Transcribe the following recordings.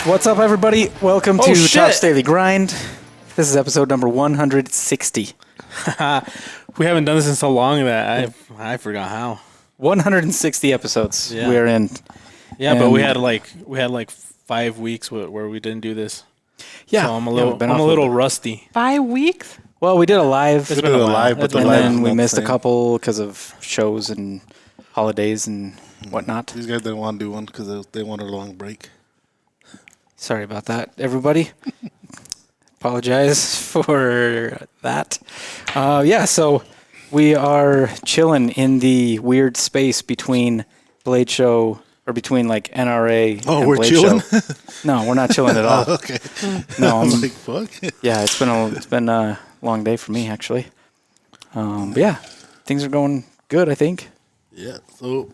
What's up, everybody? Welcome to Top's Daily Grind. This is episode number 160. We haven't done this in so long that I forgot how. 160 episodes we're in. Yeah, but we had like 5 weeks where we didn't do this. Yeah, so I'm a little rusty. 5 weeks? Well, we did a live. It's been a live, but then we missed a couple because of shows and holidays and whatnot. These guys didn't want to do one because they wanted a long break. Sorry about that, everybody. Apologize for that. So we are chilling in the weird space between Blade Show, or between like NRA and we're Blade chilling? Show. No, we're not chilling at all. Okay. No, I'm like, fuck. Yeah, it's been a long day for me, actually. But yeah, things are going good, I think. Yeah, so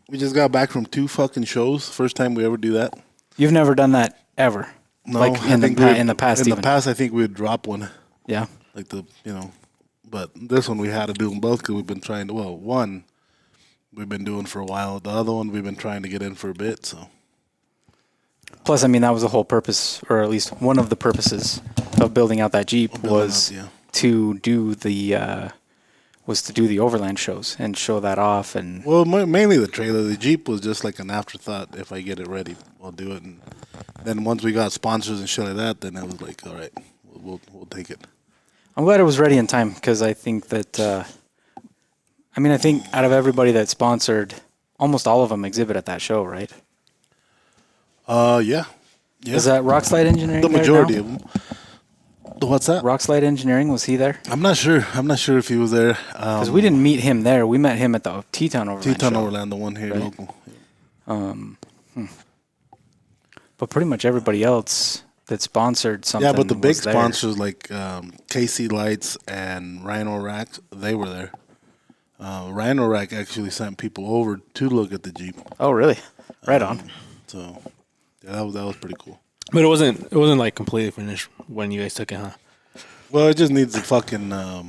we just got back from 2 fucking shows. First time we ever do that. You've never done that ever? No, like in the past. In even. the past, I think we would drop one. Yeah. Like but this one we had to do them both because we've been trying to. Well, one we've been doing for a while. The other one we've been trying to get in for a bit. So. Plus, I mean, that was the whole purpose, or at least one of the purposes of building out that Jeep to do the Overland shows and show that off. And well, mainly the trailer. The Jeep was just like an afterthought. If I get it ready, I'll do it. And then once we got sponsors and shit like that, then it was like, all right, we'll take it. I'm glad it was ready in time because I think that, I think out of everybody that sponsored, almost all of them exhibit at that show, right? Yeah. Is that Rockslide Engineering? The majority of them. What's that? Rockslide Engineering, was he there? I'm not sure if he was there. Because we didn't meet him there. We met him at the T-Town Overland show. Overland, the one here local. But pretty much everybody else that sponsored something. Yeah, but the big there. sponsors like KC Lights and Rhino Rack, they were there. Rhino Rack actually sent people over to look at the Jeep. Oh, really? Right on. So, yeah, that was pretty cool. But it wasn't like completely finished when you guys took it, huh? Well, it just needs a fucking a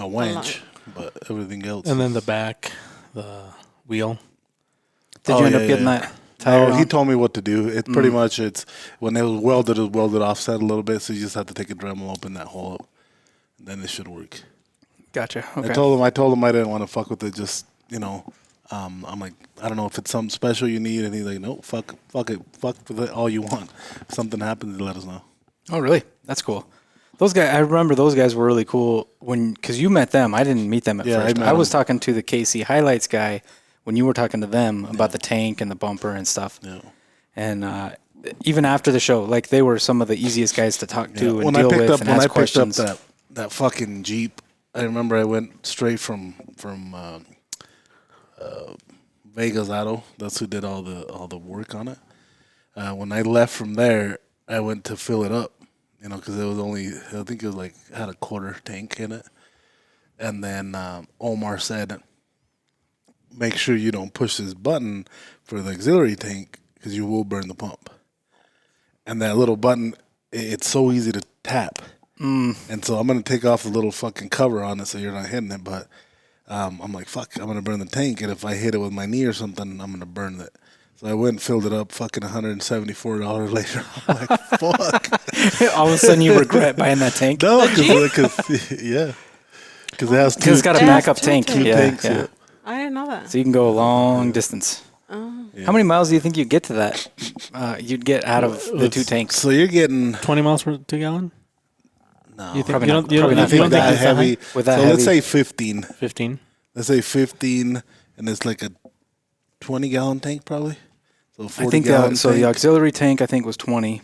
winch, but everything else. And then the back, the wheel. Did you end up getting that? Oh, he told me what to do. It's pretty much when it was welded offset a little bit, so you just have to take a Dremel, open that hole up, and then it should work. Gotcha. Okay. I told him I didn't want to fuck with it. Just I'm like, I don't know if it's something special you need, and he's like, no, fuck with it all you want. If something happens, let us know. Oh, really? That's cool. Those guys, I remember those guys were really cool because you met them. I didn't meet them at first. I was talking to the KC Highlights guy when you were talking to them about the tank and the bumper and stuff. Yeah. And even after the show, like they were some of the easiest guys to talk to and deal with and ask questions. When I picked up that fucking Jeep, I remember I went straight from Vegas Auto. That's who did all the work on it. When I left from there, I went to fill it up, because it was only, I think it was like, had a quarter tank in it. And then Omar said, make sure you don't push this button for the auxiliary tank because you will burn the pump. And that little button, it's so easy to tap. And so I'm going to take off the little fucking cover on it so you're not hitting it. But I'm like, fuck, I'm going to burn the tank. And if I hit it with my knee or something, I'm going to burn it. So I went and filled it up fucking $174 later. I'm like, fuck. All of a sudden you regret buying that tank? No, because yeah. Because it has it's got a backup tank. Tanks, yeah. I didn't know that. So you can go a long distance. Oh. Yeah. How many miles do you think you'd get to that? You'd get out of the 2 tanks? So you're getting 20 miles per 2 gallon? No, you think probably you not. don't, you don't, Probably you not don't think that it's that heavy. high? With that so heavy. let's say 15. 15. Let's say 15, and it's like a 20-gallon tank probably. So 40 I think gallon so. tank. The auxiliary tank I think was 20.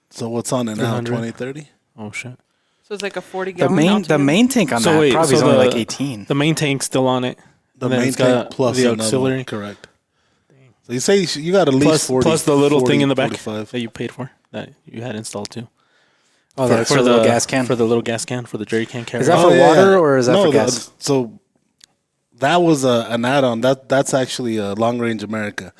So what's on it now? 20, 30? Oh shit. So it's like a 40 The gallon. the main tank on that probably is only like 18. The main tank's still on it. The main tank plus the another auxiliary. one, correct. So you say you got at least 40. Plus the little 40, thing in the back 45. that you paid for that you had installed too. Oh, that's for the little gas can? For the little gas can, for the jerry can carrier. Is that for water or is that for gas? So that was an add-on. That's actually a Long Range America.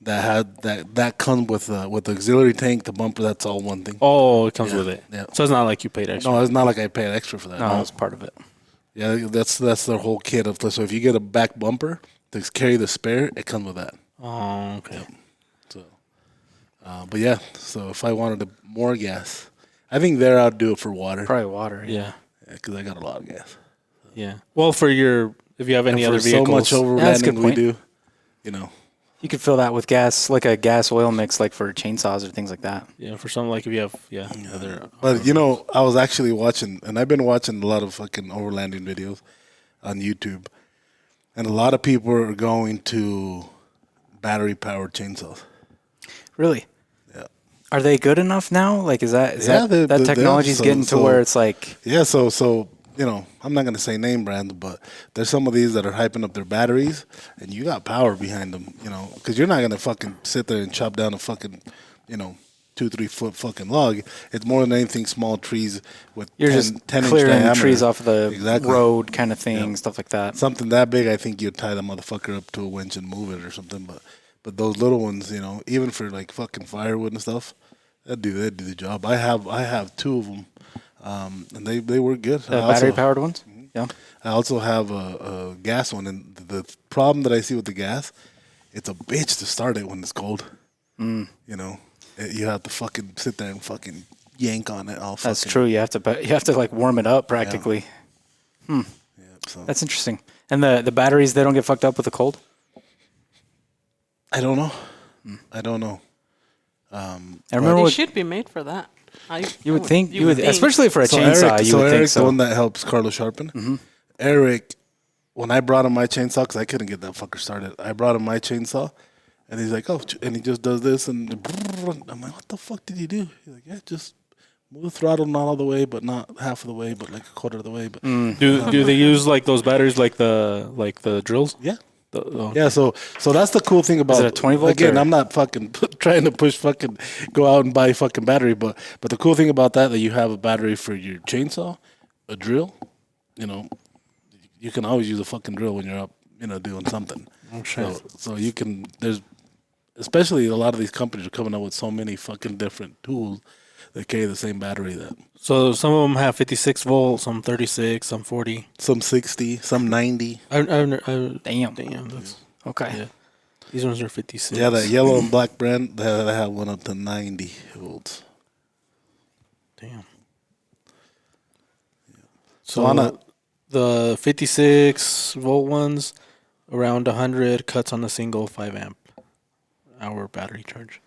that comes with the auxiliary tank, the bumper. That's all one thing. Oh, it comes Yeah, with it. yeah. So it's not like you paid extra. No, it's not like I paid extra for that. No, that's part of it. Yeah, that's the whole kit of. So if you get a back bumper to carry the spare, it comes with that. Oh, okay. So, but yeah. So if I wanted more gas, I think there I'd do it for water. Probably water. Yeah. Because I got a lot of gas. Yeah. Well, if you have any And other for so vehicles, much that's a good overlanding we point. do, you know. You could fill that with gas, like a gas oil mix, like for chainsaws or things like that. yeah, for something like if you have other. But you know, I was actually watching, and I've been watching a lot of fucking overlanding videos on YouTube, and a lot of people are going to battery-powered chainsaws. Really? Yeah. Are they good enough now? Like, is that they- technology's so- getting to so- where it's like, Yeah, so you know, I'm not gonna say name brands, but there's some of these that are hyping up their batteries, and you got power behind them, you know, because you're not gonna fucking sit there and chop down a fucking, you know, 2-3 foot fucking log. It's more than anything small trees with you're 10, just 10 inch clearing diameter. trees off of the Exactly. road kind of thing, stuff like that. Something that big, I think you'd tie the motherfucker up to a winch and move it or something. But those little ones, you know, even for like fucking firewood and stuff, they'd do the job. I have 2 of them, and they work good. The battery powered ones? Yeah. I also have a gas one, and the problem that I see with the gas, it's a bitch to start it when it's cold. You know, you have to fucking sit there and fucking yank on it. That's true. You have to like warm it up practically. Yeah, so That's interesting. And the batteries, they don't get fucked up with the cold? I don't know. I don't know. I remember They what should be made for that. you would think, especially for a So chainsaw, Eric, you so would think Eric's so. the one that helps Carlos sharpen. Eric, when I brought him my chainsaw, because I couldn't get that fucker started, I brought him my chainsaw, and he's like, oh, and he just does this, and I'm like, what the fuck did you do? He's like, yeah, just move the throttle not all the way, but not half of the way, but like a quarter of the way. But Do they use like those batteries like the drills? yeah. Oh. Yeah, so that's the cool thing about it a 20 volt Again, or- I'm not fucking trying to push fucking go out and buy fucking battery, but the cool thing about that you have a battery for your chainsaw, a drill, you know, you can always use a fucking drill when you're up, you know, doing something. Oh, sure. So you can especially a lot of these companies are coming up with so many fucking different tools that carry the same battery that So some of them have 56 volts, some 36, some 40. some 60, some 90. Damn. That's, Okay. yeah. These ones are 56. Yeah, that yellow and black brand, they have one up to 90 volts. Damn. So So on a the 56 volt ones, around 100 cuts on a single 5 amp hour battery charge.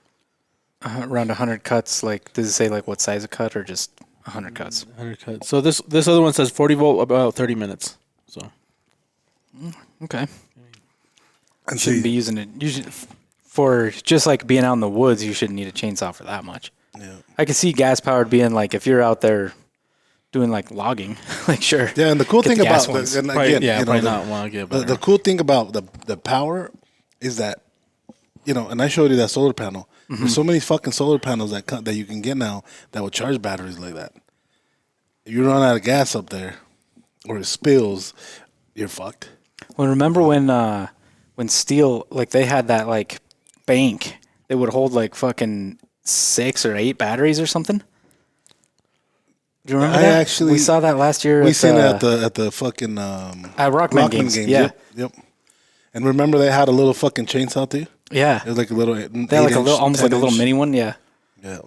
Around 100 cuts, like, does it say like what size of cut or just 100 cuts? 100 cuts. So this other one says 40 volt, about 30 minutes. So Okay. and Shouldn't see, be using it. For just like being out in the woods, you shouldn't need a chainsaw for that much. yeah. I could see gas powered being like if you're out there doing like logging, like sure. Yeah, and the cool Get thing the gas about ones. and probably, again, you know, probably not want to get the better. cool thing about the power is that, you know, and I showed you that solar panel. There's so many fucking solar panels that you can get now that will charge batteries like that. If you run out of gas up there, or it spills, you're fucked. Well, remember when steel, like they had that like bank that would hold like fucking 6 or 8 batteries or something. Do you remember I that? actually- We saw that last year. We seen it at the fucking at Rockman games. Yeah. Yep. And remember they had a little fucking chainsaw too. Yeah. It was like a little. They had like a little, almost like a little mini one. Yeah. Yeah.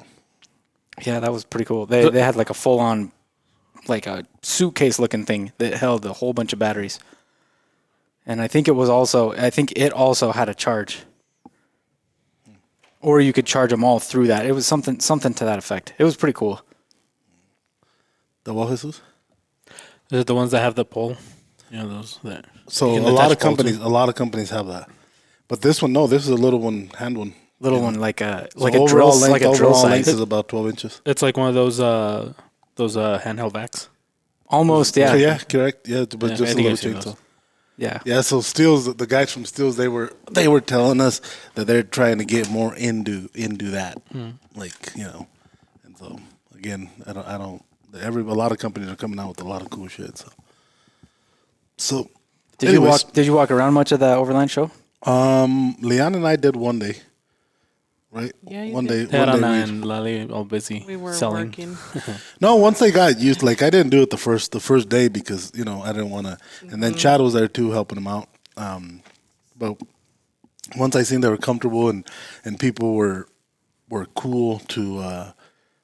Yeah, that was pretty cool. They had like a full on, like a suitcase looking thing that held a whole bunch of batteries. And I think it also had a charge. Or you could charge them all through that. It was something to that effect. It was pretty cool. The what, Jesus? Is it the ones that have the pole? You know, those that. So you a can lot attach of poles to. companies have that, but this one, no, this is a little one, hand one. Little one like a So like a overall drill length, like a drill overall length size. is about 12 inches. It's like one of those handheld vacs. Almost, So yeah. yeah, correct. Yeah, but Yeah, just I a think little I've seen chainsaw. those. Yeah. Yeah, so Steels, the guys from Steels, they were telling us that they're trying to get more into that, like, you know, and so again, I don't. A lot of companies are coming out with a lot of cool shit. Did you walk around much of the Overland show? Leon and I did one day. right? Yeah, you one did. day, one Terana day and Lali all busy We were selling. working. no, once they got used, like I didn't do it the first day because I didn't want to. And then Chad was there too, helping him out. But once I seen they were comfortable and people were cool to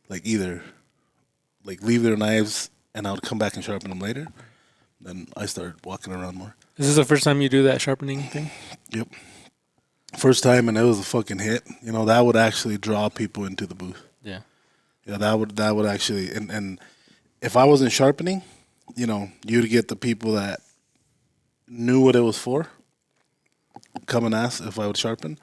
like either like leave their knives and I would come back and sharpen them later, then I started walking around more. Is this the first time you do that sharpening thing? Yep. First time, and it was a fucking hit. That would actually draw people into the booth. Yeah. Yeah, that would actually, and if I wasn't sharpening, you'd get the people that knew what it was for come and ask if I would sharpen.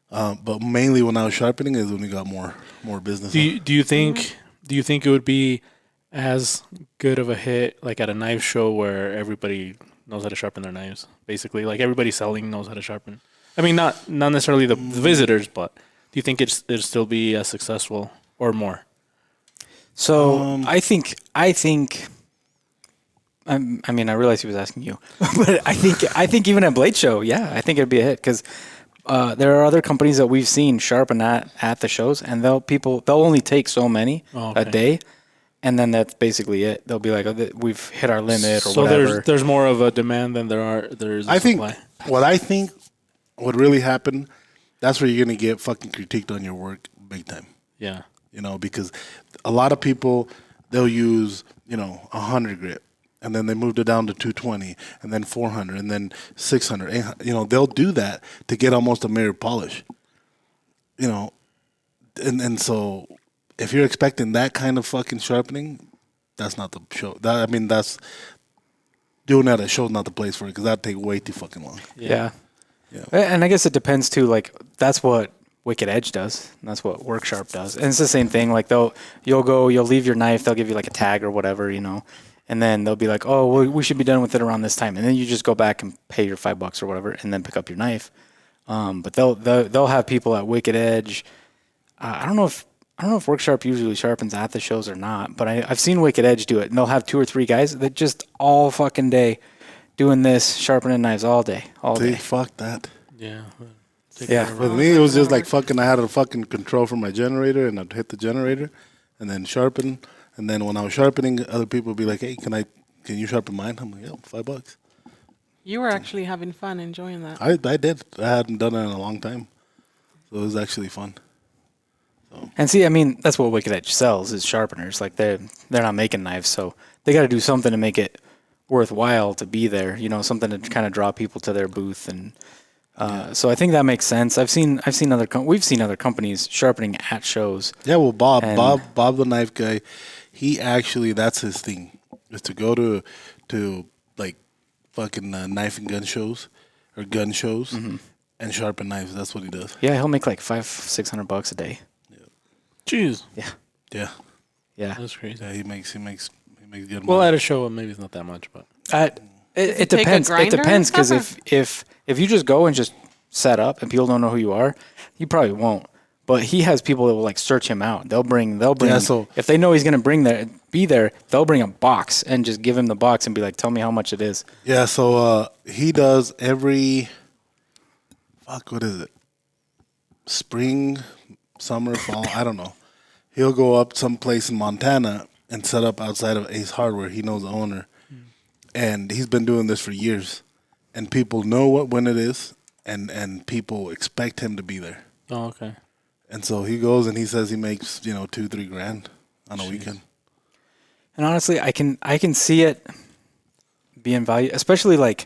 But mainly when I was sharpening is when we got more business. Do you think it would be as good of a hit like at a knife show where everybody knows how to sharpen their knives? Basically, like everybody selling knows how to sharpen. I mean, not necessarily the visitors, but do you think it'd still be as successful or more? So I think. I mean, I realize he was asking you, but I think even at Blade Show, yeah, I think it'd be a hit because there are other companies that we've seen sharpen at the shows, and they'll only take so many a day, and then that's basically it. They'll be like, oh, we've hit our limit or whatever. So there's more of a demand than there is. A supply. I think what really happened, that's where you're gonna get fucking critiqued on your work big time. Yeah. Because a lot of people they'll use 100 grit, and then they moved it down to 220, and then 400, and then 600. 800. They'll do that to get almost a mirror polish. And so if you're expecting that kind of fucking sharpening, that's not the show. That's doing that at shows not the place for it because that'd take way too fucking long. Yeah. And I guess it depends too. Like that's what Wicked Edge does. And that's what Work Sharp does. And it's the same thing. Like you'll leave your knife. They'll give you like a tag or whatever, and then they'll be like, oh, well, we should be done with it around this time. And then you just go back and pay your $5 or whatever, and then pick up your knife. But they'll have people at Wicked Edge. I don't know if Work Sharp usually sharpens at the shows or not, but I've seen Wicked Edge do it, and they'll have 2 or 3 guys that just all fucking day doing this, sharpening knives all day. Fuck that. Yeah. Yeah. For me, it was just like fucking. I had a fucking control from my generator, and I'd hit the generator, and then sharpen. And then when I was sharpening, other people would be like, "Hey, can you sharpen mine?" I'm like, "Yeah, $5." You were actually having fun, enjoying that. I did. I hadn't done it in a long time, so it was actually fun. And see, I mean, that's what Wicked Edge sells is sharpeners. Like they're not making knives, so they got to do something to make it worthwhile to be there. Something to kind of draw people to their booth, and so I think that makes sense. we've seen other companies sharpening at shows. Yeah, well, Bob the knife guy, he actually that's his thing is to go to like fucking knife and gun shows or gun shows and sharpen knives. That's what he does. Yeah, he'll make like $500-$600 a day. Jeez. Yeah. That's crazy. Yeah, he makes good money. Well, at a show, maybe it's not that much, but It take a depends. It grinder depends and because stuff, if you just go and just set up and people don't know who you are, you probably won't. But he has people that will like search him out. They'll bring. If they know he's gonna be there, they'll bring a box and just give him the box and be like, "Tell me how much it is." Yeah, so he does every what is it? Spring, summer, fall, I don't know. He'll go up someplace in Montana and set up outside of Ace Hardware. He knows the owner. And he's been doing this for years. And people know when it is and people expect him to be there. oh, okay. And so he goes and he says he makes, $2-3 grand on a weekend. And honestly, I can see it being value, especially like,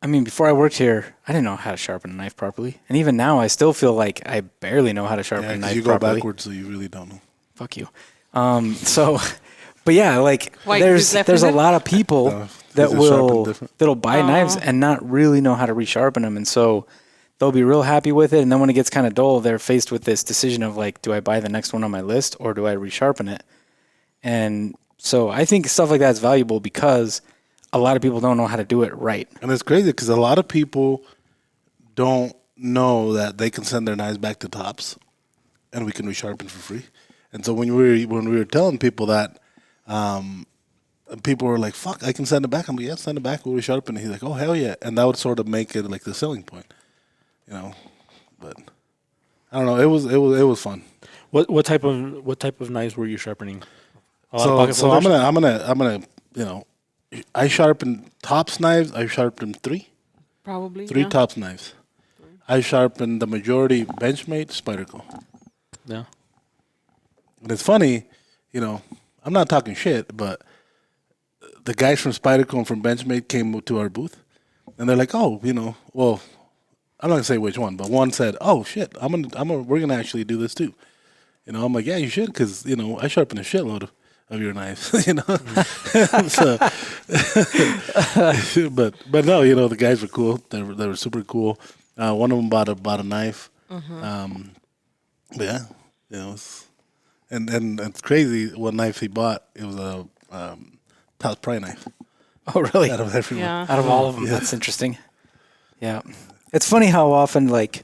I mean, before I worked here, I didn't know how to sharpen a knife properly, and even now, I still feel like I barely know how to sharpen a knife you properly. go backwards, so you really don't know. Fuck you. But yeah, like Why, there's you a lot of people that'll buy Oh. knives and not really know how to resharpen them, and so they'll be real happy with it, and then when it gets kind of dull, they're faced with this decision of like, do I buy the next one on my list or do I resharpen it? And so I think stuff like that is valuable because a lot of people don't know how to do it right. And it's crazy because a lot of people don't know that they can send their knives back to Tops, and we can resharpen for free. And so when we were telling people that, people were like, "Fuck, I can send it back." I'm like, "Yeah, send it back. We'll resharpen it." He's like, "Oh hell yeah!" And that would sort of make it like the selling point, But I don't know. It was fun. What type of knives were you sharpening? So I'm gonna I sharpened tops knives. I sharpened three Probably. tops knives. I sharpened the majority Benchmade Spyderco. Yeah. And it's funny, I'm not talking shit, but the guys from Spyderco and from Benchmade came to our booth, and they're like, "Oh, well, I'm not gonna say which one, but one said, "Oh shit, we're gonna actually do this too." I'm like, "Yeah, you should, because I sharpen a shitload of your knives, so, but no, the guys were cool. They were super cool. One of them bought a knife. But yeah, and it's crazy what knife he bought. It was a top pry knife. Oh, really? Out of everyone. Yeah. Out of all of them, that's interesting. Yeah, it's funny how often like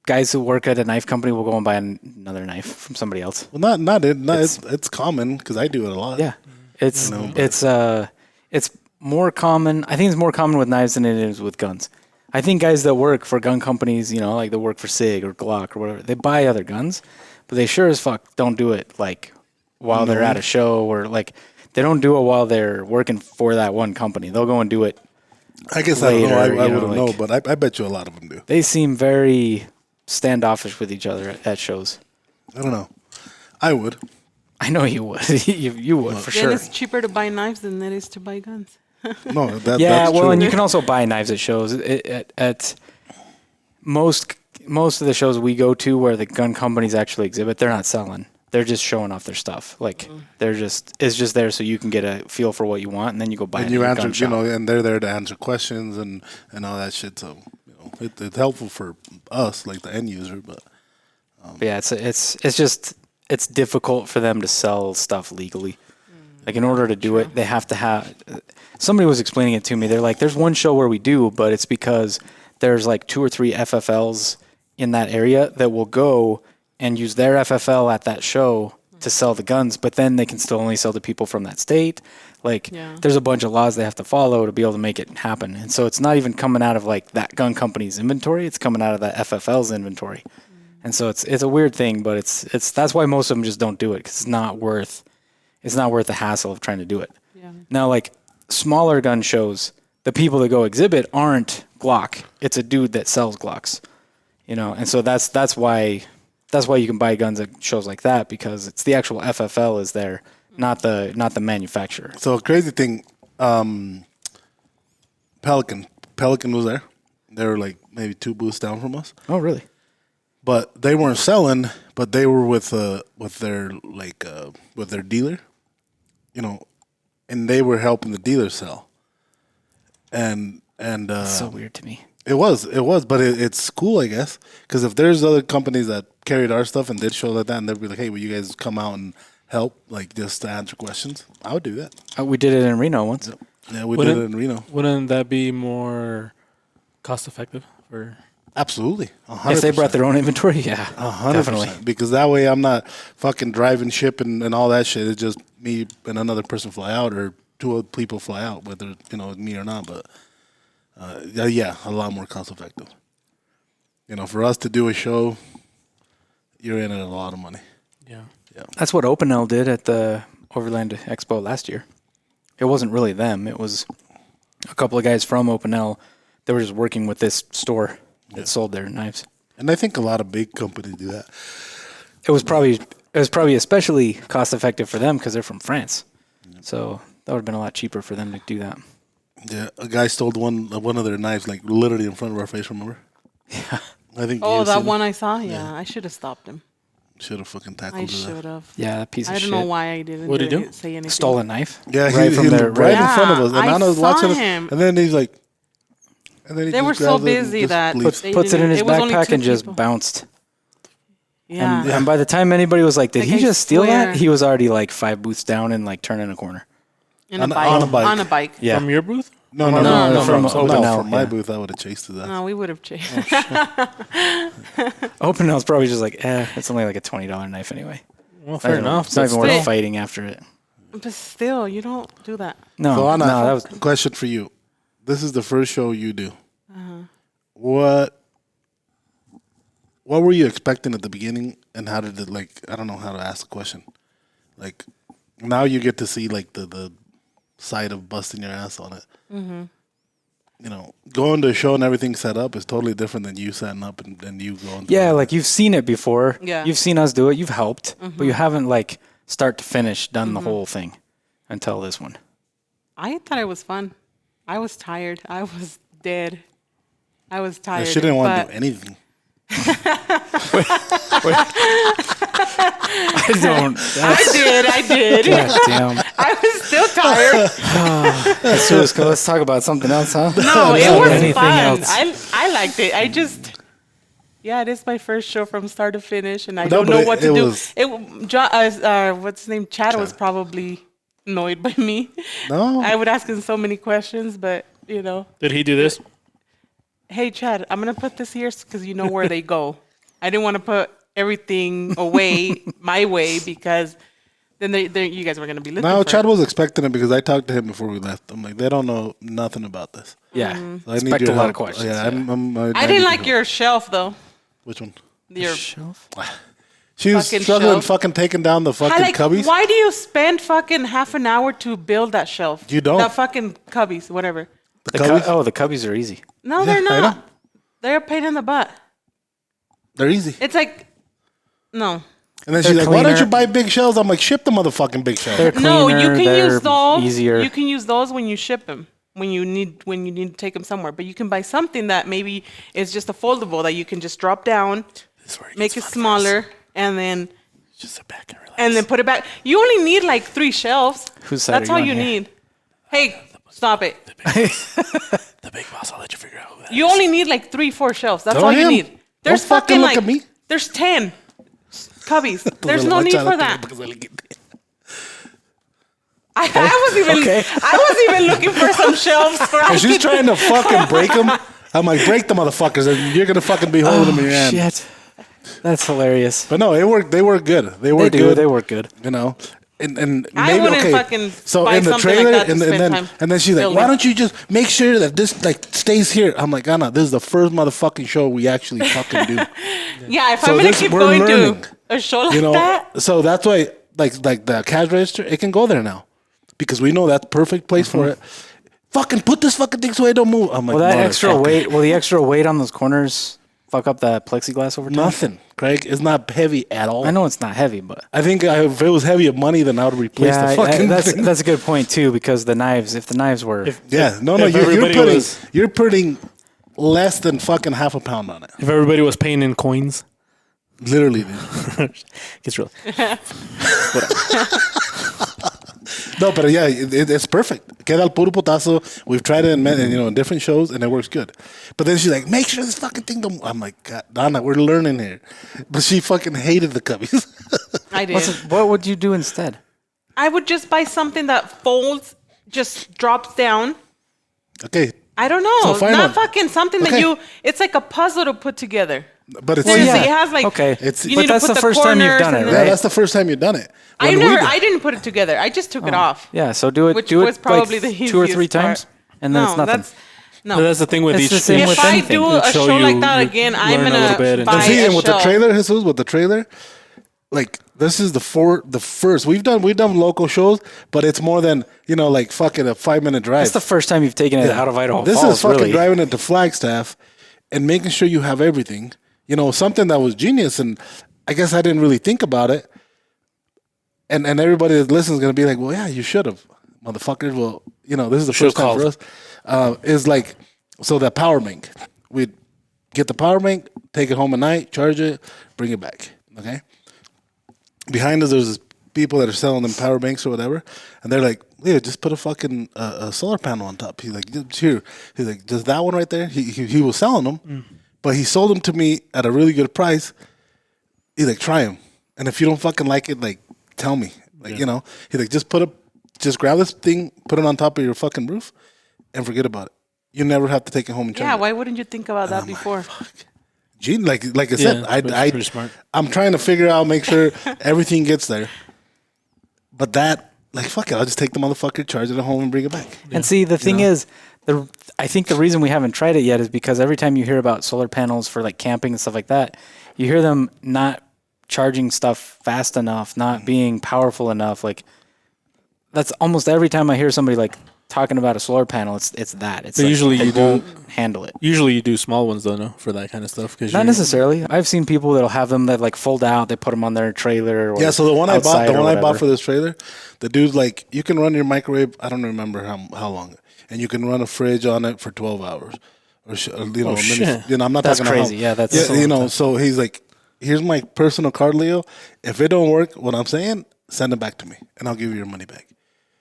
guys who work at a knife company will go and buy another knife from somebody else. Well, it's common because I do it a lot. Yeah, it's more common. I think it's more common with knives than it is with guns. I think guys that work for gun companies, like they work for SIG or Glock or whatever, they buy other guns, but they sure as fuck don't do it like while they're at a show, or like they don't do it while they're working for that one company. They'll go and do it. I guess later, I wouldn't know, but I bet you a lot of them do. They seem very standoffish with each other at shows. I don't know. I would. I know you would. you would for Then sure. it's cheaper to buy knives than it is to buy guns. No, Yeah, that's well, true. and you can also buy knives at shows. At most of the shows we go to where the gun companies actually exhibit, they're not selling. They're just showing off their stuff. Like it's just there so you can get a feel for what you want, and then you go buy it. And you at your answer, gun shop. and they're there to answer questions and all that shit. So it's helpful for us, like the end user. But But yeah, it's difficult for them to sell stuff legally. Like in order to do it, they have to have. Somebody was explaining it to me. They're like, "There's one show where we do, but it's because there's like 2 or 3 FFLs in that area that will go and use their FFL at that show to sell the guns, but then they can still only sell to people from that state. Like, there's a bunch of laws they have to follow to be able to make it happen. And so it's not even coming out of like that gun company's inventory; it's coming out of that FFL's inventory. And so it's a weird thing, but it's that's why most of them just don't do it, because it's not worth the hassle of trying to do it. Yeah. Now, like smaller gun shows, the people that go exhibit aren't Glock. It's a dude that sells Glocks, and so that's why you can buy guns at shows like that, because it's the actual FFL is there, not the manufacturer. so crazy thing, Pelican was there. They were like maybe 2 booths down from us. Oh, really? But they weren't selling, but they were with their dealer, and they were helping the dealer sell. And It's so weird to me. it was, but it's cool, I guess, because if there's other companies that carried our stuff and did show like that, and they'd be like, "Hey, will you guys come out and help, like just to answer questions?" I would do that. We did it in Reno once. Yeah, we did it in Reno. Wouldn't that be more cost effective for? Absolutely, 100%. If they brought their own inventory, yeah, 100%. definitely. Because that way I'm not fucking driving, shipping, and all that shit. It's just me and another person fly out, or 2 other people fly out, whether me or not. But yeah, a lot more cost effective. For us to do a show, you're in it a lot of money. Yeah. That's what OpenL did at the Overland Expo last year. It wasn't really them. It was a couple of guys from OpenL. They were just working with this store that sold their knives. And I think a lot of big companies do that. It was probably especially cost effective for them because they're from France. So that would have been a lot cheaper for them to do that. Yeah, a guy stole one of their knives, like literally in front of our face. Remember? Yeah. I think. Oh, that one I saw. Yeah, I should have stopped him. Should have fucking tackled I that. should have. Yeah, that piece of I shit. don't know why I didn't. What'd he do? Say anything. Stole a knife. Yeah, right he from their right in front of us, and Yeah, I was I watching saw him. and then he's like, and then he They just were so grabs it and busy just that leaves. they Puts it in didn't- his was only backpack 2 and just people. bounced. Yeah. And by the time anybody was like, "Did Like, he I just steal swear. that?" He was already like 5 booths down and like turning a corner. On On a a bike. bike. On a bike. Yeah. From your booth? No, from from OpenL, my yeah. booth, I would have chased that. No, we would have changed. OpenL's probably just like, it's only like a $20 knife anyway. Well, fair enough. It's not even But worth still. fighting after it. But still, you don't do that. No, So Anna, no, that was question for you. This is the first show you do. Uh-huh. What what were you expecting at the beginning, and how did it I don't know how to ask the question. Like now you get to see like the side of busting your ass on it. Mm-hmm. You know, going to a show and everything set up is totally different than you setting up and you going. Yeah, like you've seen it before. Yeah. You've seen us do it. You've helped, but you haven't like start to finish done the whole thing until this one. I thought it was fun. I was tired. I was dead. I was tired. She didn't want to do anything. I don't. I did. Gosh damn. I was still tired. Let's talk about something else, huh? No, it was Anything fun. else? I liked it. It is my first show from start to finish, and I No, don't but know it- what it to do. was- What's his name? Chad was probably annoyed by me. No. I would ask him so many questions, but you know, Did he do this? hey Chad, I'm gonna put this here because you know where they go. I didn't want to put everything away my way because then you guys were gonna be looking. No, for Chad it. was expecting it because I talked to him before we left. I'm like, they don't know nothing about this. Yeah. So I Expect need a your lot help. of questions. Yeah, I didn't like your shelf though. Which one? Your shelf. She was fucking struggling, shelf. fucking taking down the fucking cubbies. Why do you spend fucking half an hour to build that shelf? You don't. The fucking cubbies, whatever. The cubbies? the cubbies are easy. No, Yeah, they're I know. not. They're a pain in the butt. They're easy. It's like, no. And then she's They're like, why don't cleaner. you buy big shells? I'm like, ship the motherfucking big shells. They're No, you cleaner, can they're use those. easier. You can use those when you ship them. When you need to take them somewhere. But you can buy something that maybe is just a foldable that you can just drop down, make it smaller, and then Just sit back and relax. put it back. You only need like 3 shelves. Whose side That's are all you you on here? need. Hey, stop it. The big boss, I'll let you figure out who that You only need like 3-4 shelves. That's Tell all you him. need. There's Don't fucking fucking look like at me. there's 10 cubbies. There's no need for that. I was even looking for some shelves for. And she's trying to fucking break them. I'm like, break the motherfuckers, and you're gonna fucking be holding them in your hand. Shit. That's hilarious. But no, it worked. They work good. They work They do. good. They work good. You know, and I maybe wouldn't okay. fucking So buy in the something trailer, like that to and spend then time she's like, building. why don't you just make sure that this like stays here? I'm like, Anna, this is the first motherfucking show we actually fucking do. Yeah, if So I'm gonna this- keep we're going learning. to a show like You know, that, so that's why like the cash register, it can go there now because we know that's the perfect place for it. Fucking put this fucking thing so it don't move. I'm like, Well, that extra motherfucker. weight. Will the extra weight on those corners fuck up that plexiglass over time? Nothing, Craig. It's not heavy at all. I know it's not heavy, but I think if it was heavy of money, then I would replace the fucking that's thing. that's a good point too because the knives. If the knives were, Yeah, no, if you're putting less than fucking half a pound on it. If everybody was paying in coins, Literally, dude. gets real. No, but yeah, it's perfect. Queda al puro putazo. We've tried it in different shows, and it works good. But then she's like, make sure this fucking thing don't. I'm like, God, Donna, we're learning here. But she fucking hated the cubbies. I did. what would you do instead? I would just buy something that folds, just drops down. Okay, I don't know. So find Not one. fucking something Okay. that you. It's like a puzzle to put together. but it's Seriously, easy. it has like. Okay. It's- you But need to that's put the first time you've corners done it, and Yeah, right? that's the first time you've done it. I When we never. did- I didn't put it together. I just took it off. Yeah. So do it. Which do it was probably the like 2 or 3 easiest part. times, and then No, it's nothing. that's no. But that's the thing with It's each. the same if with I anything. do It'll a show show like you- that you again, I'm learn a little bit gonna and- buy And see, a and with the shelf. trailer, Jesus, with the trailer, like this is the first. We've done local shows, but it's more than like fucking a 5-minute drive. That's the first time you've taken it out of Idaho This Falls. is fucking really. driving it to Flagstaff and making sure you have everything. Something that was genius, and I guess I didn't really think about it. And everybody that listens is gonna be like, well, yeah, you should have, motherfuckers. Well, this is the Should've first time for us. Is like so that power bank. We'd get the power bank, take it home at night, charge it, bring it back. Okay. Behind us, there's people that are selling them power banks or whatever, and they're like, "Yeah, just put a fucking a solar panel on top." He's like, "Just here." He's like, "Just that one right there." He was selling them, but he sold them to me at a really good price. He's like, "Try them, and if you don't fucking like it, like, tell me." Like, he's like, just grab this thing, put it on top of your fucking roof, and forget about it. You never have to take it home and charge Yeah, it. why wouldn't you think about that before? Gene, like I said, Yeah, that's pretty smart. I'm trying to figure out, make sure everything gets there. But that, like, fuck it, I'll just take the motherfucker, charge it at home, and bring it back. And see, the thing is, I think the reason we haven't tried it yet is because every time you hear about solar panels for like camping and stuff like that, you hear them not charging stuff fast enough, not being powerful enough. Like that's almost every time I hear somebody like talking about a solar panel, it's that. It's So like usually they you won't do handle it. Usually you do small ones though, no, for that kind of stuff. Cause Not necessarily. I've seen people that'll have them that like fold out. They put them on their trailer. Or Yeah, so the one I bought, outside or for this trailer, the dude's like, you can run your microwave. I don't remember how long, and you can run a fridge on it for 12 hours, or you know, shit. I'm not That's talking crazy. About Yeah, that's yeah, you know. So he's like, here's my personal card, Leo. If it don't work, what I'm saying, send it back to me, and I'll give you your money back.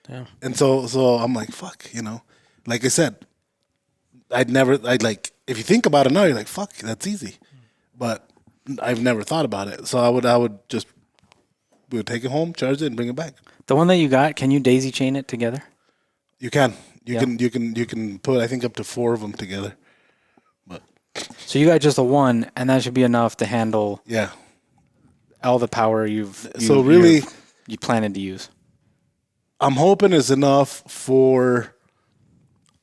Damn. And so I'm like, fuck, you know. Like I said, I'd like, if you think about it now, you're like, fuck, that's easy. But I've never thought about it. So we would take it home, charge it, and bring it back. The one that you got, can you daisy chain it together? You can. You can put, I think, up to 4 of them together. But So you got just the one, and that should be enough to handle yeah. all the power you planning to use. I'm hoping it's enough for,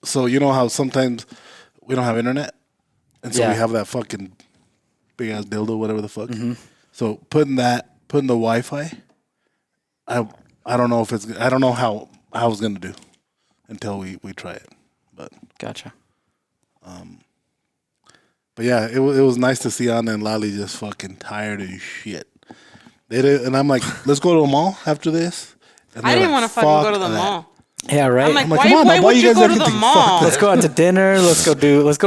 so you know how sometimes we don't have internet? And so we have that fucking big ass dildo, whatever the fuck. Mm-hmm. So putting the Wi-Fi, I don't know I don't know how it's going to do until we try it. But Gotcha. But yeah, it was nice to see Anna and Lali just fucking tired as shit. They did, and I'm like, let's go to a mall after this. And I didn't like, want to fucking go to the that. mall. Yeah, right. I'm like, come on, why now, would you you guys go to the everything mall? Let's go out to dinner. Let's go to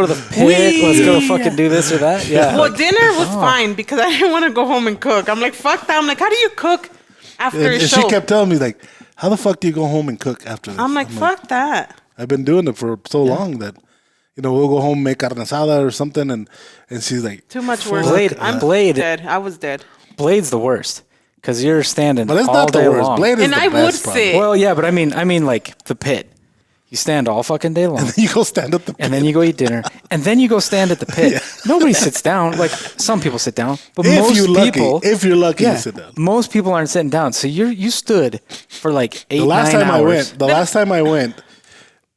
the pit. Let's go fucking do this or that. Yeah. Well, dinner was fine because I didn't want to go home and cook. I'm like, fuck that. I'm like, how do you cook after a And show? she kept telling me, like, how the fuck do you go home and cook after this? I'm like, fuck that. I've been doing it for so long that, you know, we'll go home, make carne asada or something, and she's like, Too much work. Blade- I'm Blade- dead. I was dead. Blade's the worst because you're standing but it's all not day the worst. long. Blade is And the I would best, probably. sit. Well, yeah, but I mean like the pit. You stand all fucking day long. You go stand at the And then you go eat dinner, and then you go stand at the pit. Nobody sits down. Like some people sit down, but if most you're people, lucky, you sit down. most people aren't sitting down. So you stood for like 8, 9 hours. The last time I went,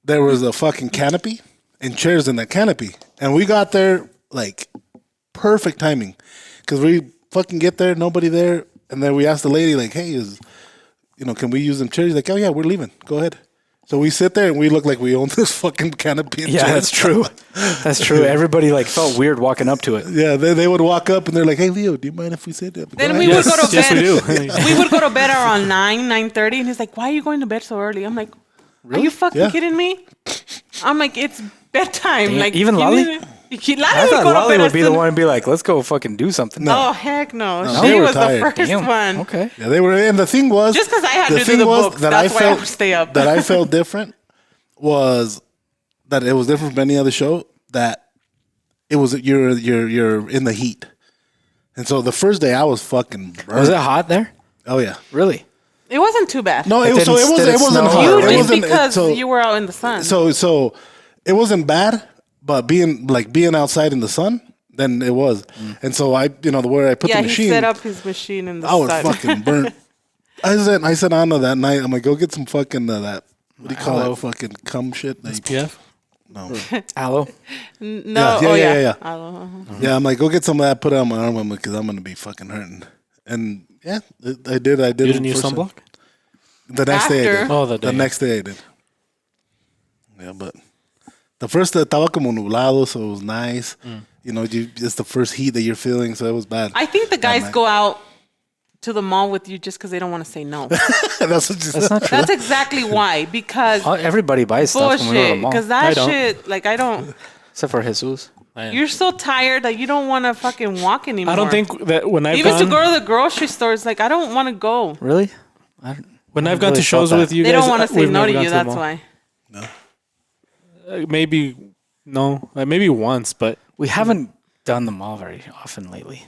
there was a fucking canopy and chairs in that canopy, and we got there like perfect timing because we fucking get there, nobody there, and then we asked the lady like, "Hey, can we use them chairs?" She's like, "Oh yeah, we're leaving. Go ahead." So we sit there and we look like we own this fucking canopy. And Yeah, chairs. that's true. That's true. Everybody like felt weird walking up to it. Yeah, they would walk up and they're like, "Hey, Leo, do you mind if we sit there?" Then we would go to bed. Yes, we do. We would go to bed around 9:30, and he's like, "Why are you going to bed so early?" I'm like, "Are you fucking Yeah. kidding me?" I'm like, "It's bedtime." Damn, Like even you Lolly? Lolly I would thought go to Lolly bed would as be the soon- one to be like, let's go fucking do something. Oh heck no! they She were was tired. the first Damn. one. Okay. Yeah, they were. And the thing was, Just 'cause I had the to do thing the was books, that that's I why I felt would stay up. that I felt different was that it was different from any other show. That it was you're in the heat, and so the first day I was fucking burned. Was it hot there? Oh yeah. Really? It wasn't too bad. No, It it wasn't snow hot. or It Usually wasn't because so, you were out in the sun. so it wasn't bad, but being outside in the sun, then it was. And so where I put yeah, the machine, he set up his machine in the I was sun. fucking burnt. I said Anna that night, I'm like, go get some fucking that. What do you call Aloe. it? Fucking cum shit. that you- SPF? No. Aloe? No, Yeah. Oh, Yeah, I'm like, go get some of that, put it on my arm, because I'm gonna be fucking hurting. And yeah, I did. You didn't use first sunblock? time. The next day I did. After. Oh, the day. next day I did. Yeah, but the first estaba como nublado, so it was nice. It's the first heat that you're feeling, so it was bad. I think the guys night. go out to the mall with you just because they don't want to say no. That's what you That's said. not true. That's exactly why. Because Everybody buys stuff when we go to the bullshit. mall. Because I that don't. shit, like I don't. Except for Jesus. You're so tired that you don't want to fucking walk anymore. I don't think that when I've even gone to go to the grocery store, it's like I don't want to go. Really? when I've gone really to shows felt with that. you They guys, don't want to say we've no never to gone you. the That's mall. why. Maybe no, maybe once, but We haven't done the mall very often lately.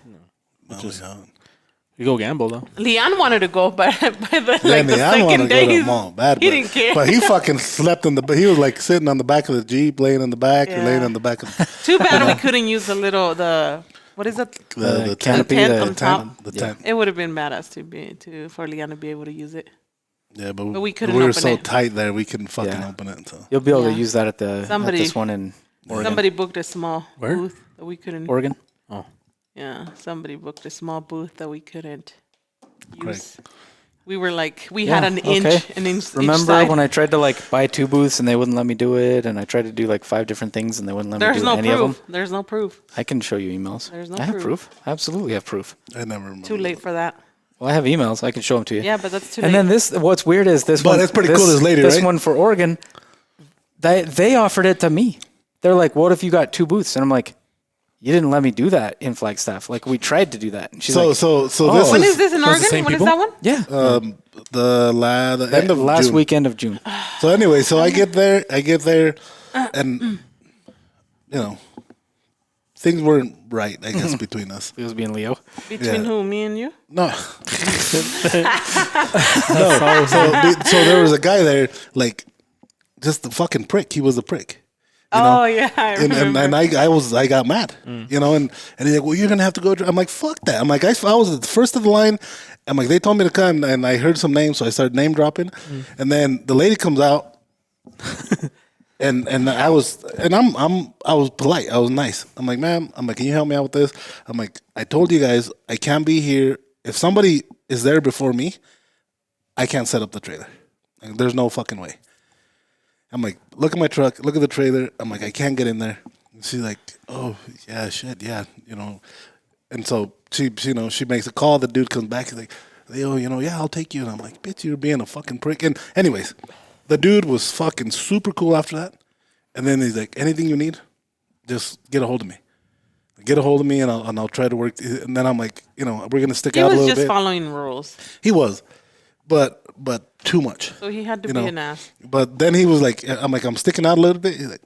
you go gamble though. Leon wanted to go, but by the Yeah, like the I want to second go day, to the mall bad, he didn't care. But he fucking slept he was like sitting on the back of the Jeep, laying in the back, or Yeah. laying on the back of Too bad we couldn't use what is it? the canopy, tent the on top. The tent. It would have been badass for Leon to be able to use it. Yeah, but we couldn't we were open so it. tight there, we couldn't fucking Yeah. open it. So. You'll be able to Yeah. use that at at Somebody- this one in Oregon. Somebody booked a small Where? booth that we couldn't. Oregon? Oh, Yeah, somebody booked a small booth that we couldn't use. We were like, we had an inch Remember each side. when I tried to like buy 2 booths and they wouldn't let me do it, and I tried to do like 5 different things and they wouldn't let me do any of them? There's no proof. I can show you emails. There's no I have proof. proof. I absolutely have proof. I never remember. Too late for that. Well, I have emails. I can show them to you. Yeah, but that's too And late. then this, what's weird is this But one. that's pretty cool, this lady, This right? one for Oregon, they offered it to me. They're like, what if you got 2 booths? And I'm like, you didn't let me do that in Flagstaff. Like, we tried to do that. And she's So like, this When is is this in Oregon? same When is people? that one? yeah. the end of last June. weekend of June. So anyway, so I get there, and you know, things weren't right, I guess, between us. It was being Leo. Between who? Me and you? No, no. So there was a guy there, like, just a fucking prick. He was a prick. You know? Oh yeah, I And remember. I got mad, you know, and he's like, well, you're gonna have to go. I'm like, fuck that. I'm like, I was at the first of the line. I'm like, they told me to come, and I heard some names, so I started name dropping, and then the lady comes out, and I was polite. I was nice. I'm like, ma'am, can you help me out with this? I'm like, I told you guys I can't be here. If somebody is there before me, I can't set up the trailer. Like, there's no fucking way. I'm like, look at my truck, look at the trailer. I'm like, I can't get in there. And she's like, oh, yeah, shit, yeah, you know. And so she makes a call. The dude comes back. He's like, Leo, yeah, I'll take you. And I'm like, bitch, you're being a fucking prick. And anyways, the dude was fucking super cool after that. And then he's like, anything you need, just get a hold of me. Get a hold of me, and I'll try to work. And then I'm like, we're gonna stick He out a was little just bit. following rules, He was, but too much. so he had to be an ass. But then he was like, I'm sticking out a little bit. He's like,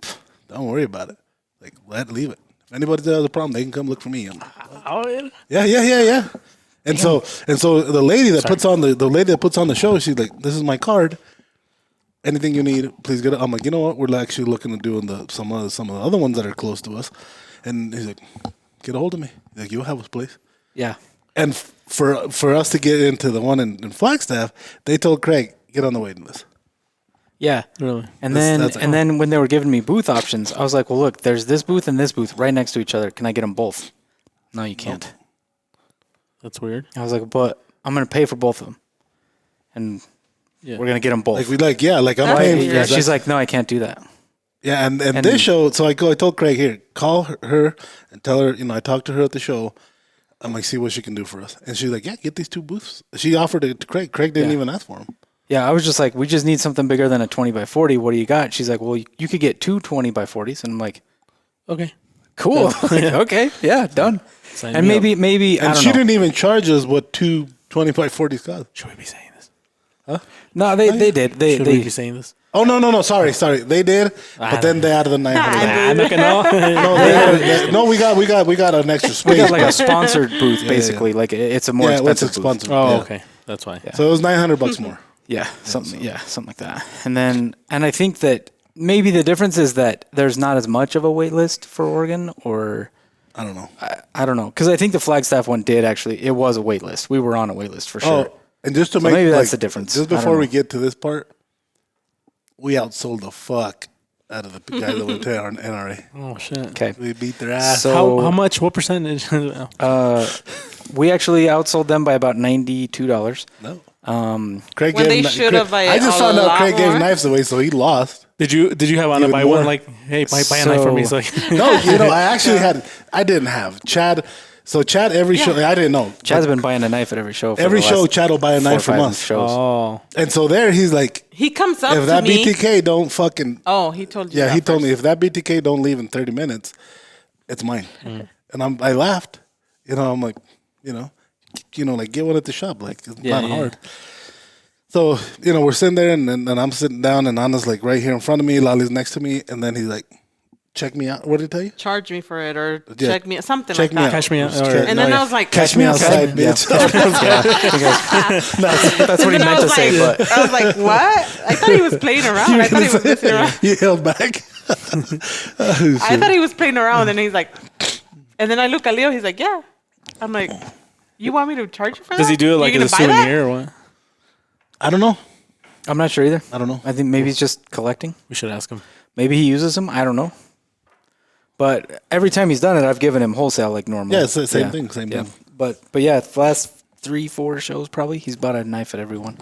don't worry about it. Like, leave it. If anybody has a problem, they can come look for me. I'm like, yeah. And so the lady that puts on the show, she's like, this is my card. Anything you need, please get it. I'm like, you know what? We're actually looking at doing some of the other ones that are close to us. And he's like, get a hold of me. He's like, you'll have this place. Yeah. And for us to get into the one in Flagstaff, they told Craig, get on the waiting list. Yeah. Really? And That's then when they were giving me booth options, I was like, well, look, there's this booth and this booth right next to each other. Can I get them both? No, you can't. Nope. That's weird. I was like, but I'm going to pay for both of them. And we're going to get them both. I'm That's paying. weird. Yeah, she's like, no, I can't do that. Yeah, and this show, so I told Craig, here, call her and tell her, I talked to her at the show. I'm like, see what she can do for us. And she's like, yeah, get these 2 booths. She offered it to Craig. Craig didn't even ask for them. Yeah, I was just like, we just need something bigger than a 20 by 40. What do you got? She's like, well, you could get 2 20 by 40s. And I'm like, Okay. cool. Like, okay, yeah, done. Sign And me up. maybe, I And don't she know. didn't even charge us what 2 20 by 40s cost. Should we be saying this? No, they did. Should we be saying this? Oh, no, sorry. They did, but then they added the 900. Look at no. No, we got an extra space. We got like a sponsored booth, basically. yeah. Like it's a more yeah, what's expensive booth. expensive? Oh, yeah. okay. That's why. So it was $900 more. Yeah, something like that. And I think that maybe the difference is that there's not as much of a wait list for Oregon, or I don't know. I don't know, because I think the Flagstaff one did actually. It was a wait list. We were on a wait list for sure. Oh, and just to So make maybe that's the difference. Just I don't before we know. get to this part, we outsold the fuck out of the guy that went to our NRA. Oh shit. Okay, We beat their ass. So- How much? What percentage? we actually outsold them by about $92. No. When Craig gave they him- should Craig- have by I just a found out lot Craig gave more. knives away, so he lost. Did you have on a Even buy more. one? Like, hey, buy a knife for me. So No, I actually I didn't have Chad. So Chad, every show, I didn't know. Chad's been buying a knife at every show. For Every the show, last Chad will buy a 4 or knife from 5 us. shows. oh, And so there, he's like, He comes up if to that me. BTK don't fucking, Oh, he told you. yeah, that he told first. me if that BTK don't leave in 30 minutes, it's mine. And I laughed. I'm like, like get one at the shop. Like it's not hard. So, we're sitting there and I'm sitting down and Anna's like right here in front of me. Lali's next to me. And then he's like, check me out. What did he tell you? Charge me for it or Yeah. check me, something Check like me that. out. cash me out. Just Or- check- And then I was like, Catch me outside, bitch. That's what he And then I meant to was say. like- But I was like, what? I thought he was playing around. I thought he was messing around. He held back. I thought he was playing around, and he's like, and then I look at Leo. He's like, yeah. I'm like, you want me to charge you for that? does he do it like You're as a gonna buy that? souvenir or what? I don't know. I'm not sure either. I don't know. I think maybe he's just collecting. We should ask him. Maybe he uses them. I don't know. But every time he's done it, I've given him wholesale like normal. Yeah, it's the same thing. Same Yeah. thing. But yeah, the last 3-4 shows probably he's bought a knife at every one.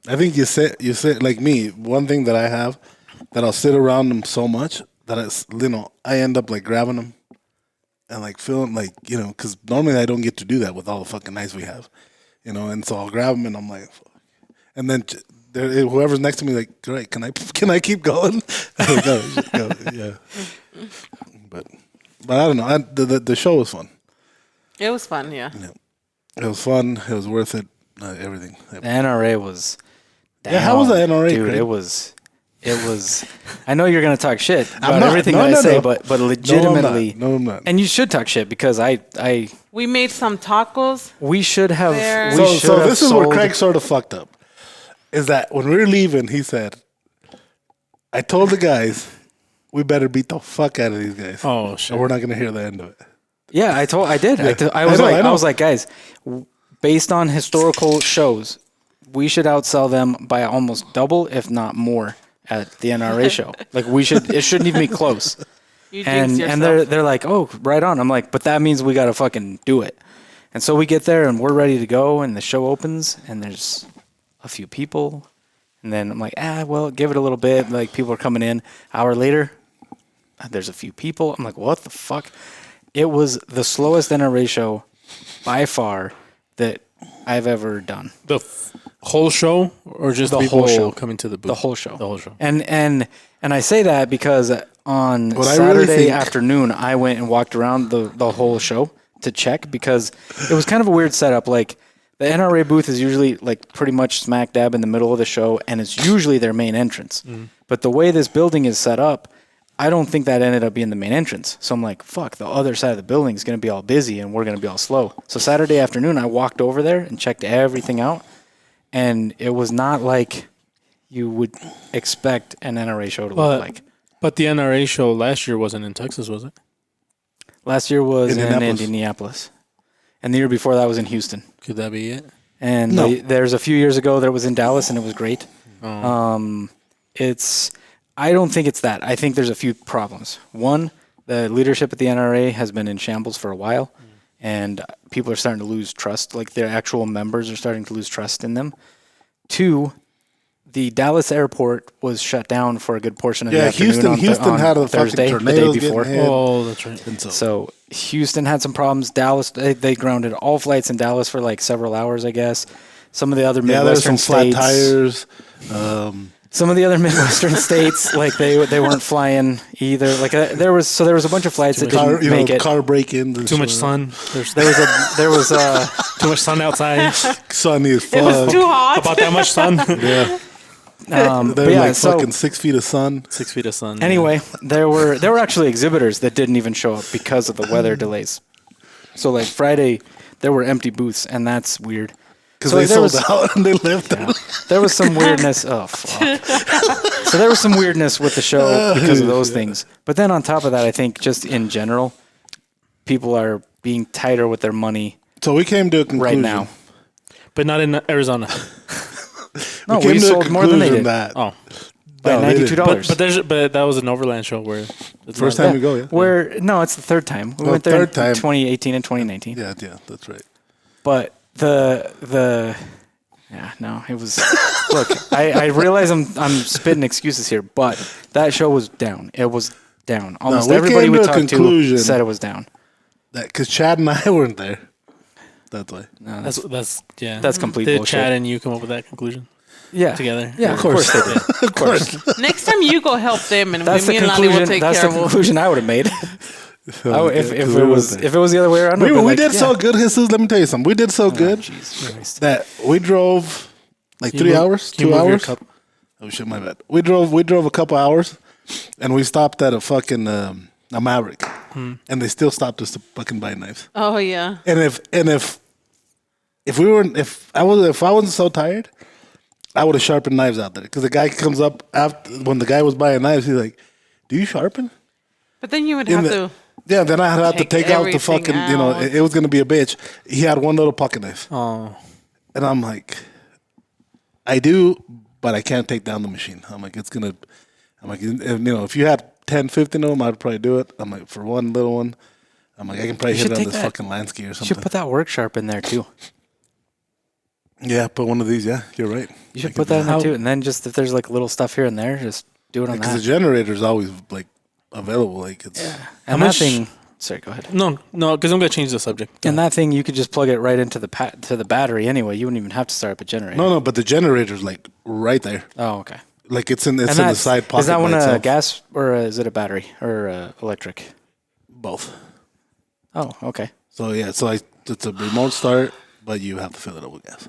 I think you sit like me. One thing that I have that I'll sit around them so much that I end up like grabbing them and like feeling like because normally I don't get to do that with all the fucking knives we have, and so I'll grab them and I'm like, fuck. And then whoever's next to me like, great, can I keep going? Go, yeah. But I don't know. The show was fun. It was fun, yeah. It was fun. It was worth it. Everything. The NRA was down. Yeah, how was the NRA, dude? Craig? It was. I know you're gonna talk shit about not. everything No, that no, I say, no. but legitimately, No, I'm not. and you should talk shit because We made some tacos. we should have. There. So this is where Craig sort of fucked up. Is that when we were leaving, he said, I told the guys, we better beat the fuck out of these guys. Oh shit! Or we're not going to hear the end of it. Yeah, I did. Yeah. I I was like, guys, based on historical shows, we should outsell them by almost double, if not more, at the NRA show. Like it shouldn't even be close. You jinxed And yourself. they're like, oh, right on. I'm like, but that means we got to fucking do it. And so we get there and we're ready to go, and the show opens, and there's a few people, and then I'm like, well, give it a little bit. Like people are coming in. Hour later, there's a few people. I'm like, what the fuck? It was the slowest NRA show by far that I've ever done. The whole show, or just The people whole show. coming to the booth? The whole show. The whole show. And I say that because on What I really Saturday think- afternoon, I went and walked around the whole show to check because it was kind of a weird setup. Like the NRA booth is usually like pretty much smack dab in the middle of the show, and it's usually their main entrance. But the way this building is set up, I don't think that ended up being the main entrance. So I'm like, fuck, the other side of the building is going to be all busy and we're going to be all slow. So Saturday afternoon, I walked over there and checked everything out. And it was not like you would expect an NRA show to look like. But the NRA show last year wasn't in Texas, was it? Last year was in Indianapolis. Indianapolis. And the year before that was in Houston. Could that be it? And No. there's a few years ago that it was in Dallas and it was great. I don't think it's that. I think there's a few problems. One, the leadership at the NRA has been in shambles for a while, and people are starting to lose trust. Like their actual members are starting to lose trust in them. Two, the Dallas airport was shut down for a good portion of the afternoon. Houston had a Thursday, fucking the day tornadoes before. getting hit. Oh, that's right. And So Houston had some problems. Dallas, they grounded all flights in Dallas for like several hours, I guess. Some of the other yeah, there's Midwestern some flat states. tires. Some of the other Midwestern states, like they weren't flying either. Like there was a bunch of flights that didn't make it. Car break-ins. and Too much shit. sun. There was Too much sun outside. Sunny as It was fuck. too hot. About that much sun. Yeah. but They're yeah. like So fucking 6 feet of sun. 6 feet of sun. anyway, there were actually exhibitors that didn't even show up because of the weather delays. So like Friday, there were empty booths, and that's weird. Because So they there sold was- out and they left. There was some weirdness. Oh, fuck. So there was some weirdness with the show because of those things. But then on top of that, I think just in general, people are being tighter with their money So we came to a conclusion. right now. But not in Arizona. No, came we to a sold more than they conclusion did That, Oh. by No, they didn't. $92. But that was an Overland show where it's First not- time we go, yeah. No, it's the third time. We Oh, went there third in time. 2018 and 2019. Yeah, that's right. But it was. Look, I realize I'm spitting excuses here, but that show was down. It was down. Almost we everybody came we to a talked to conclusion. said it was down. Because Chad and I weren't there. That's why. No, That's yeah. that's complete Did bullshit. Chad and you come up with that conclusion yeah, together? Yeah, of course they did. Of course. Next time you go help them, and That's the me and Lali will conclusion. take That's care the of it. conclusion I would have made. If it was the other way around, I'd We, be we like, did yeah. so good, Jesus. Let me tell you something. We did so good Jesus Christ. that we drove like Can 3 you move- hours, can you 2 move your hours. cup? Oh shit, my bad. We drove a couple hours, and we stopped at a fucking a Maverick, and they still stopped us to fucking buy knives. Oh yeah. And if I wasn't so tired, I would have sharpened knives out there. Because the guy comes up after when the guy was buying knives, he's like, "Do you sharpen?" But then you would In have the- to. Yeah, then I had to Take take out the everything fucking, out. it was going to be a bitch. He had one little pocket knife. Oh, And I'm like, I do, but I can't take down the machine. I'm like, if you had 10, 15 of them, I'd probably do it. I'm like, for one little one, I'm like, I can probably hit it on this fucking Lansky or You something. should put that work sharp in there too. Yeah, put one of these. Yeah, you're right. You should put that in there too, and then just if there's like little stuff here and there, just do it on Because that. the generator's always like available. Like it's And that thing. Sorry, go ahead. No, because I'm gonna change the subject. And that thing, you could just plug it right into the battery anyway. You wouldn't even have to start up a generator. no, but the generator's like right there. Oh, okay. Like it's in the side pocket. Is that one by a itself. gas or is it a battery or electric? Both. Oh, okay. So yeah, it's a remote start, but you have to fill it up with gas.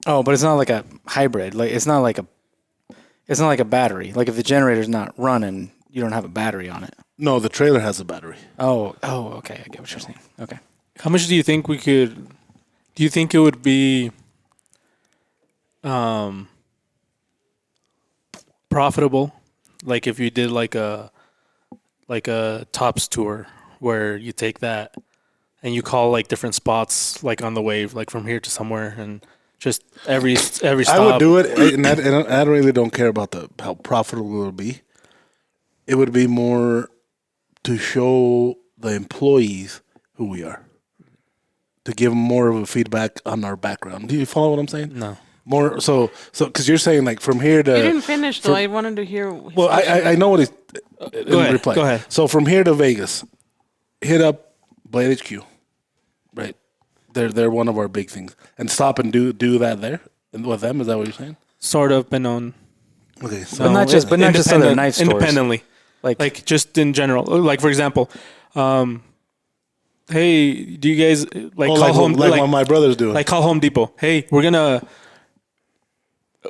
Oh, but it's not like a hybrid. Like it's not like a battery. Like if the generator's not running, you don't have a battery on it. No, the trailer has a battery. Oh, okay. I get what you're saying. Okay. How much do you think we could? Do you think it would be profitable, like if you did like a Tops tour where you take that and you call like different spots, like on the way, like from here to somewhere, and just every stop. I would do it, and I really don't care about how profitable it would be. It would be more to show the employees who we are, to give them more of a feedback on our background. Do you follow what I'm saying? No. More so because you're saying like from here to. You didn't finish though. I wanted to hear. Well, I know what he's. Go ahead. Reply. Go ahead. So from here to Vegas, hit up Blade HQ, right? They're one of our big things, and stop and do that there and with them. Is that what you're saying? Sort of been on. Okay, so But not just other knife stores. Independently. Like just in general. Like for example, hey, do you guys call Home like what my brother's doing? Like call Home Depot. Hey, we're gonna.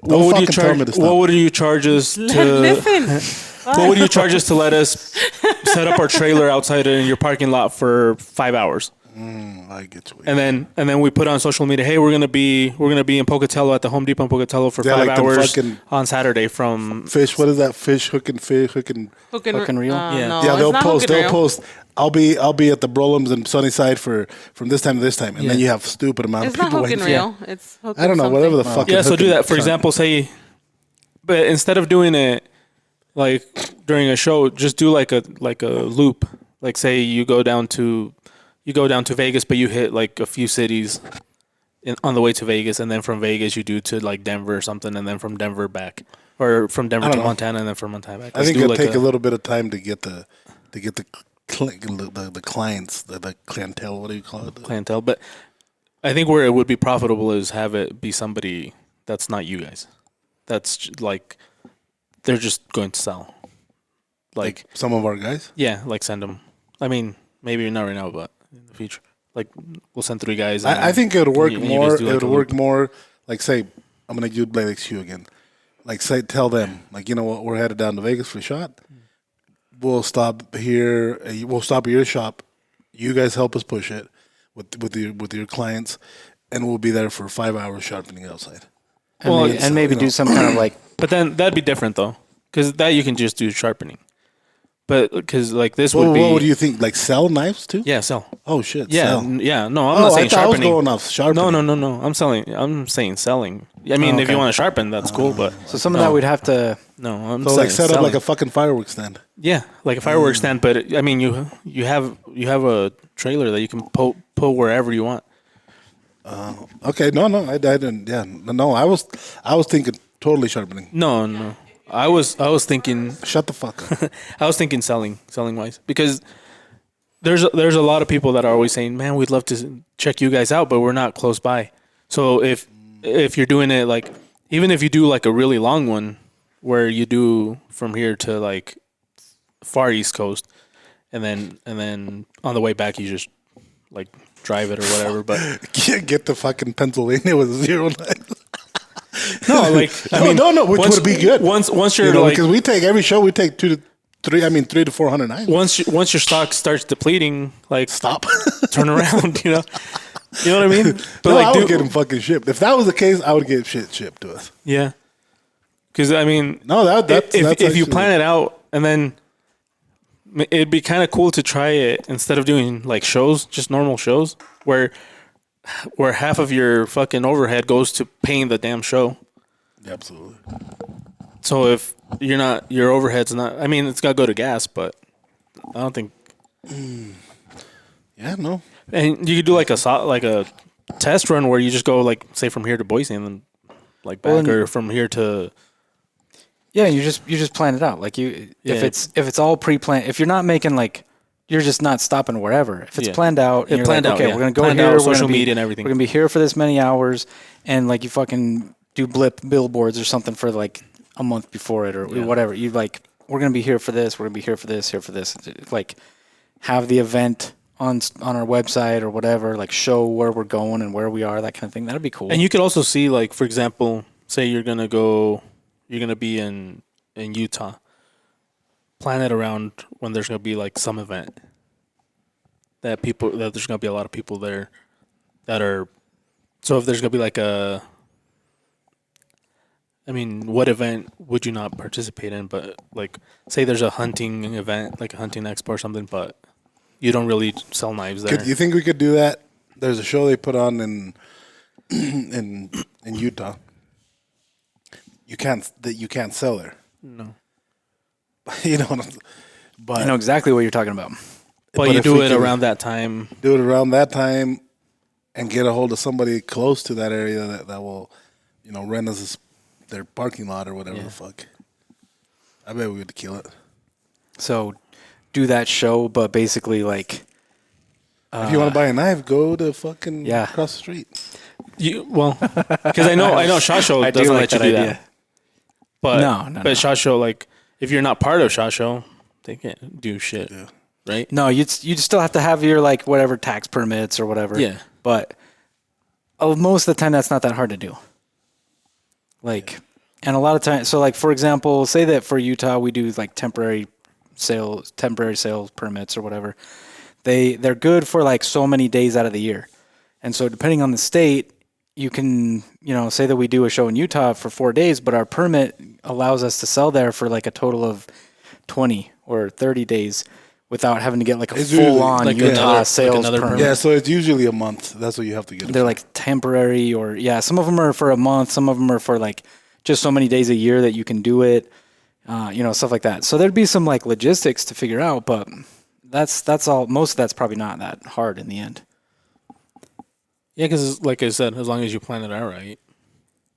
Don't fucking tell me to stop. What would you charge us to? Listen. What would you charge us to let us set up our trailer outside in your parking lot for 5 hours? I get you. And then we put on social media, hey, we're gonna be in Pocatello at the Home Depot in Pocatello for 5 hours on Saturday from fish. What is that? Hook and reel? Yeah. No, yeah, they'll it's not post. hook and They'll reel. post. I'll be at the Brolums and Sunnyside from this time to this time, and then you have stupid amount It's of not people hook and waiting. reel. It's hook I don't know, and whatever the something. fuck. yeah. So do that. For example, say, but instead of doing it like during a show, just do like a loop. Like say you go down to Vegas, but you hit like a few cities on the way to Vegas, and then from Vegas you do to like Denver or something, and then from Denver back, or from Denver to Montana, and then from Montana back. I think it'll take a little bit of time to get the clients, the clientele. What do you call it? Clientele, but I think where it would be profitable is have it be somebody that's not you guys. That's like they're just going to sell. Like Some of our guys. yeah, like send them. I mean, maybe not right now, but in the future, like we'll send 3 guys. I think it would work you guys more. do It like would a work loop. more. Like say, I'm gonna do Blade XQ again. Like say, tell them like, you know what, we're headed down to Vegas for a shot. We'll stop here. We'll stop at your shop. You guys help us push it with your clients, and we'll be there for 5 hours sharpening outside. And maybe do some kind of like. But then that'd be different though, because that you can just do sharpening. But because like this Well, would be. what do you think? Like sell knives too? Yeah, sell. Oh shit. Yeah, Sell. yeah. No, I'm not saying I thought I was sharpening. going off sharpening. No. I'm saying selling. I mean, if you want to sharpen, that's cool. But So some of that we'd have to. no, I'm So saying like set up selling. like a fucking fireworks stand. Yeah, like a fireworks stand. But I mean, you have a trailer that you can pull wherever you want. Okay, no, I didn't. Yeah, no, I was thinking totally sharpening. No. I was thinking. Shut the fuck up. I was thinking selling wise, because there's a lot of people that are always saying, man, we'd love to check you guys out, but we're not close by. So if you're doing it like, even if you do like a really long one where you do from here to like far East Coast, and then on the way back you just like drive it or whatever, but Get to fucking Pennsylvania with 0 knives. no, like No, which would be good. Once you're like, because we take every show, we take 3 to 400 knives. once your stock starts depleting, like Stop. turn around, you know what I mean? But No, like, I would get them fucking shipped. If that was the case, I would get shit shipped to us. yeah, because I mean, No, that's if you actually- plan it out, and then it'd be kind of cool to try it instead of doing like shows, just normal shows where half of your fucking overhead goes to paying the damn show. Absolutely. So if you're not, your overhead's not. I mean, it's got to go to gas, but I don't think. Yeah, no. And you could do like a test run where you just go like say from here to Boise and then like back, or from here to. Yeah, you just plan it out. Like if it's all pre-planned, if you're not making like, you're just not stopping wherever. If it's planned out, and you're planned like, out, okay, we're gonna go here, we're social gonna be, media and everything. We're gonna be here for this many hours, and like you fucking do billboards or something for like a month before it or whatever. You like, we're gonna be here for this, we're gonna be here for this, here for this. Like, have the event on our website or whatever. Like, show where we're going and where we are, that kind of thing. That'd be cool. And you could also see, like, for example, say you're gonna be in Utah. Plan it around when there's gonna be like some event that there's gonna be a lot of people there that are. So if there's gonna be like what event would you not participate in? But like, say there's a hunting event, like a hunting expo or something, but you don't really sell knives there. You think we could do that? There's a show they put on in Utah. You can't sell there. No. You know, but I know exactly what you're talking about. But you do it around that time. Do it around that time, and get a hold of somebody close to that area that will, rent us their parking lot or whatever the fuck. I bet we would kill it. So do that show, but basically like, if you want to buy a knife, go to fucking across the street. Because I know SHOT Show doesn't let you do that. But no. SHOT Show, like, if you're not part of SHOT Show, they can't do shit, right? No, you'd still have to have your like whatever tax permits or whatever. Yeah, but most of the time that's not that hard to do. Like, and a lot of times, so like for example, say that for Utah we do like temporary sales permits or whatever. They're good for like so many days out of the year, and so depending on the state, you can say that we do a show in Utah for 4 days, but our permit allows us to sell there for like a total of 20 or 30 days without having to get like a full-on like Utah sales permit. Yeah, so it's usually a month. That's what you have to get. They're like temporary or some of them are for a month. Some of them are for like just so many days a year that you can do it, stuff like that. So there'd be some like logistics to figure out, but that's all. Most of that's probably not that hard in the end. Yeah, because like I said, as long as you plan it out right,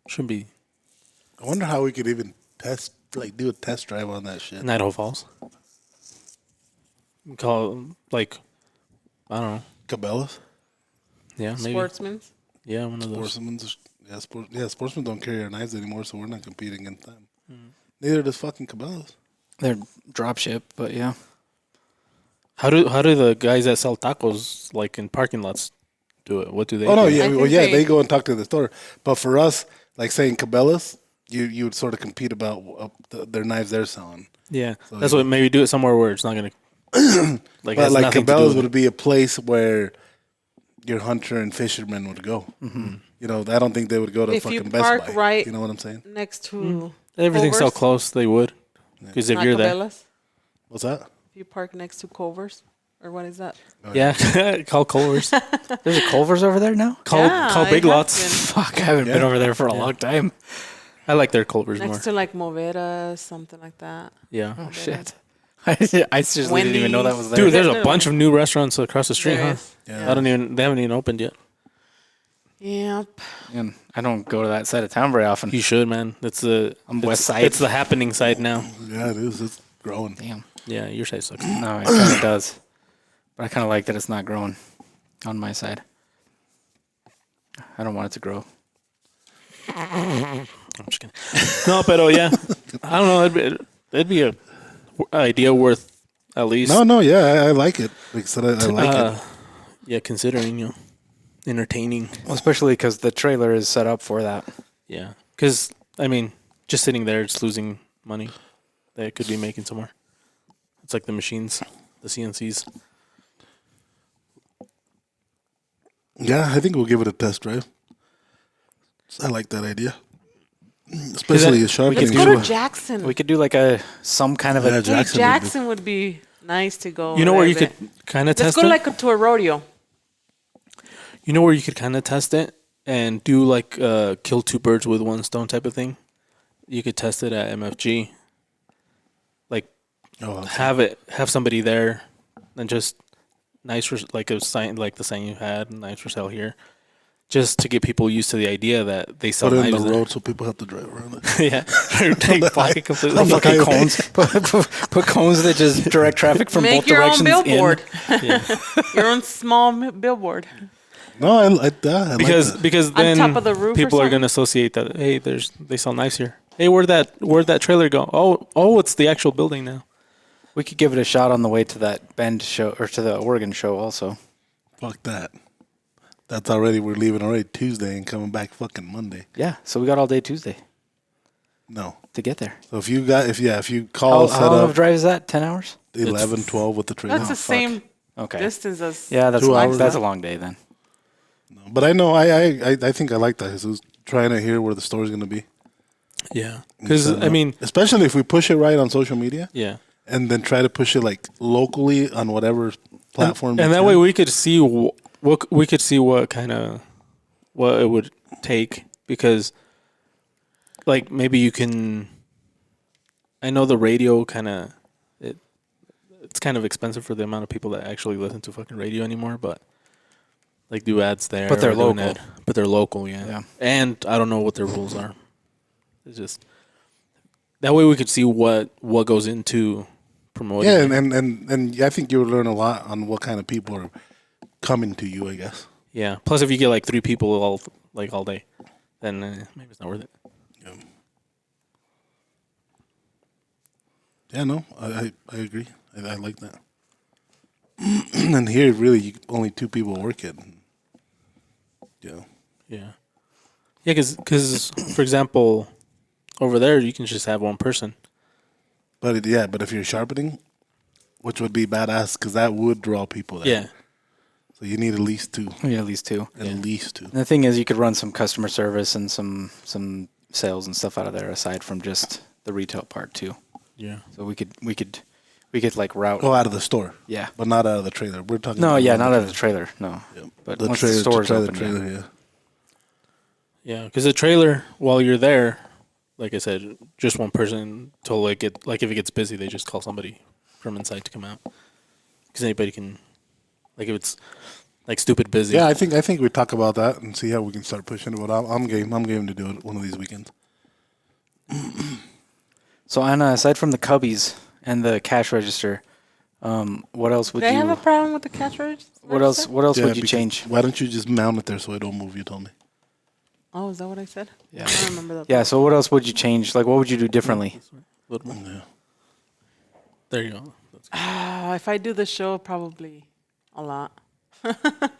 shouldn't be. I wonder how we could even do a test drive on that shit. Idaho Falls. Call like, I don't know. Cabela's? Yeah, maybe. Sportsman's? Yeah, one of those. Sportsmen don't carry our knives anymore, so we're not competing against them. Neither does fucking Cabela's. They're drop ship, but yeah. How do the guys that sell tacos like in parking lots do it? What do they do? Oh, no, yeah, they go and talk to the store. But for us, like saying Cabela's, you would sort of compete about their knives they're selling. Yeah, so that's what maybe do it somewhere where it's not going to. But like Cabela's would be a place where your hunter and fishermen would go. Mm-hmm. I don't think they would go to fucking Best Buy. Right, you know what I'm saying? Next to everything's so close, they would. Because if you're Cabela's? There, what's that? If you park next to Culver's, or what is that? Oh, yeah, call Culver's. There's a Culver's over there now. Call Big Lots. Fuck, I haven't been over there for a long time. I like their Culver's more. Next to like Movera, something like that. Yeah. Oh shit. I seriously didn't even know that was there. Dude, there's a bunch of new restaurants across the street, huh? Yeah. They haven't even opened yet. Yep. And I don't go to that side of town very often. You should, man. It's west side. It's the happening side now. Yeah, it is. It's growing. Damn. Yeah, your side sucks. No, it kind of does. But I kind of like that it's not growing on my side. I don't want it to grow. I'm just kidding. No, but yeah. I don't know. It'd be a idea worth at least. No, yeah, I like it. Like I said, I like it. Yeah, considering, entertaining. Well, especially because the trailer is set up for that. Yeah, because, just sitting there, it's losing money that it could be making somewhere. It's like the machines, the CNCs. Yeah, I think we'll give it a test drive. I like that idea. Especially a sharp. Let's go to Jackson. We could do like some kind of a... Jackson would be nice to go. You know where you could kind of test it? Let's go to a rodeo. You know where you could kind of test it and do like kill two birds with one stone type of thing? you could test it at MFG. Like, Oh, have somebody there, and just nice like a sign, like the sign you had, nice for sale here, just to get people used to the idea that they sell put it knives in the there. road so people have to drive around it. Yeah, block it completely. Fucking cones. Put cones that just direct traffic from Make both your own directions billboard. Yeah. Your own small billboard. No, I like that. Because On then top of the roof or people are something? going to associate that, hey, they sell knives here. Hey, where'd that trailer go? Oh, it's the actual building now. We could give it a shot on the way to that Bend show or to the Oregon show also. Fuck that. That's already, we're leaving already Tuesday and coming back fucking Monday. Yeah, so we got all day Tuesday No. to get there. So if you call, set How long of a up drive is that? 10 hours? 11, 12 with the trailer. That's the same Okay. distance as. Yeah, that's 2 a hours. that's a long day then. But I know, I think I like that. Jesus, trying to hear where the store's going to be. Yeah. Because, Set it I up. mean, especially if we push it right on social media yeah. and then try to push it like locally on whatever platform. And it's that in. way we could see what kind of what it would take, because like maybe you can. I know the radio it's kind of expensive for the amount of people that actually listen to fucking radio anymore, but like do ads there. But they're or do an local. ad. But they're local, yeah. Yeah. And I don't know what their rules are. It's just that way we could see what goes into promoting. Yeah, it. and I think you would learn a lot on what kind of people are coming to you, I guess. Yeah. Plus, if you get like 3 people all day, then maybe it's not worth it. Yeah, no, I agree. I like that. And here, really, only 2 people work it. Yeah. Yeah. Yeah, because for example, over there you can just have one person. But if you're sharpening, which would be badass, because that would draw people there. Yeah. So you need at least 2. Yeah, at least 2. At least 2. And the thing is, you could run some customer service and some sales and stuff out of there aside from just the retail part too. Yeah. So we could like route. Oh, out of the store. Yeah. But not out of the trailer. We're talking. No, about yeah, not out of the trailer. No. Yeah. But the once trailer, the store's to try open, the trailer, yeah. Yeah, because the trailer, while you're there, like I said, just one person till if it gets busy, they just call somebody from inside to come out. Because anybody can, like if it's like stupid busy. Yeah, I think we talk about that and see how we can start pushing it. But I'm game. I'm game to do it one of these weekends. So Anna, aside from the cubbies and the cash register, what else would Do I you? have a problem with the cash register? What else? What else Yeah, would you because change? Why don't you just mount it there so it don't move? You told me. Oh, is that what I said? Yeah. I don't remember that. Yeah. So what else would you change? Like, what would you do differently? A little more. Yeah. There you go. That's good. If I do the show, probably a lot.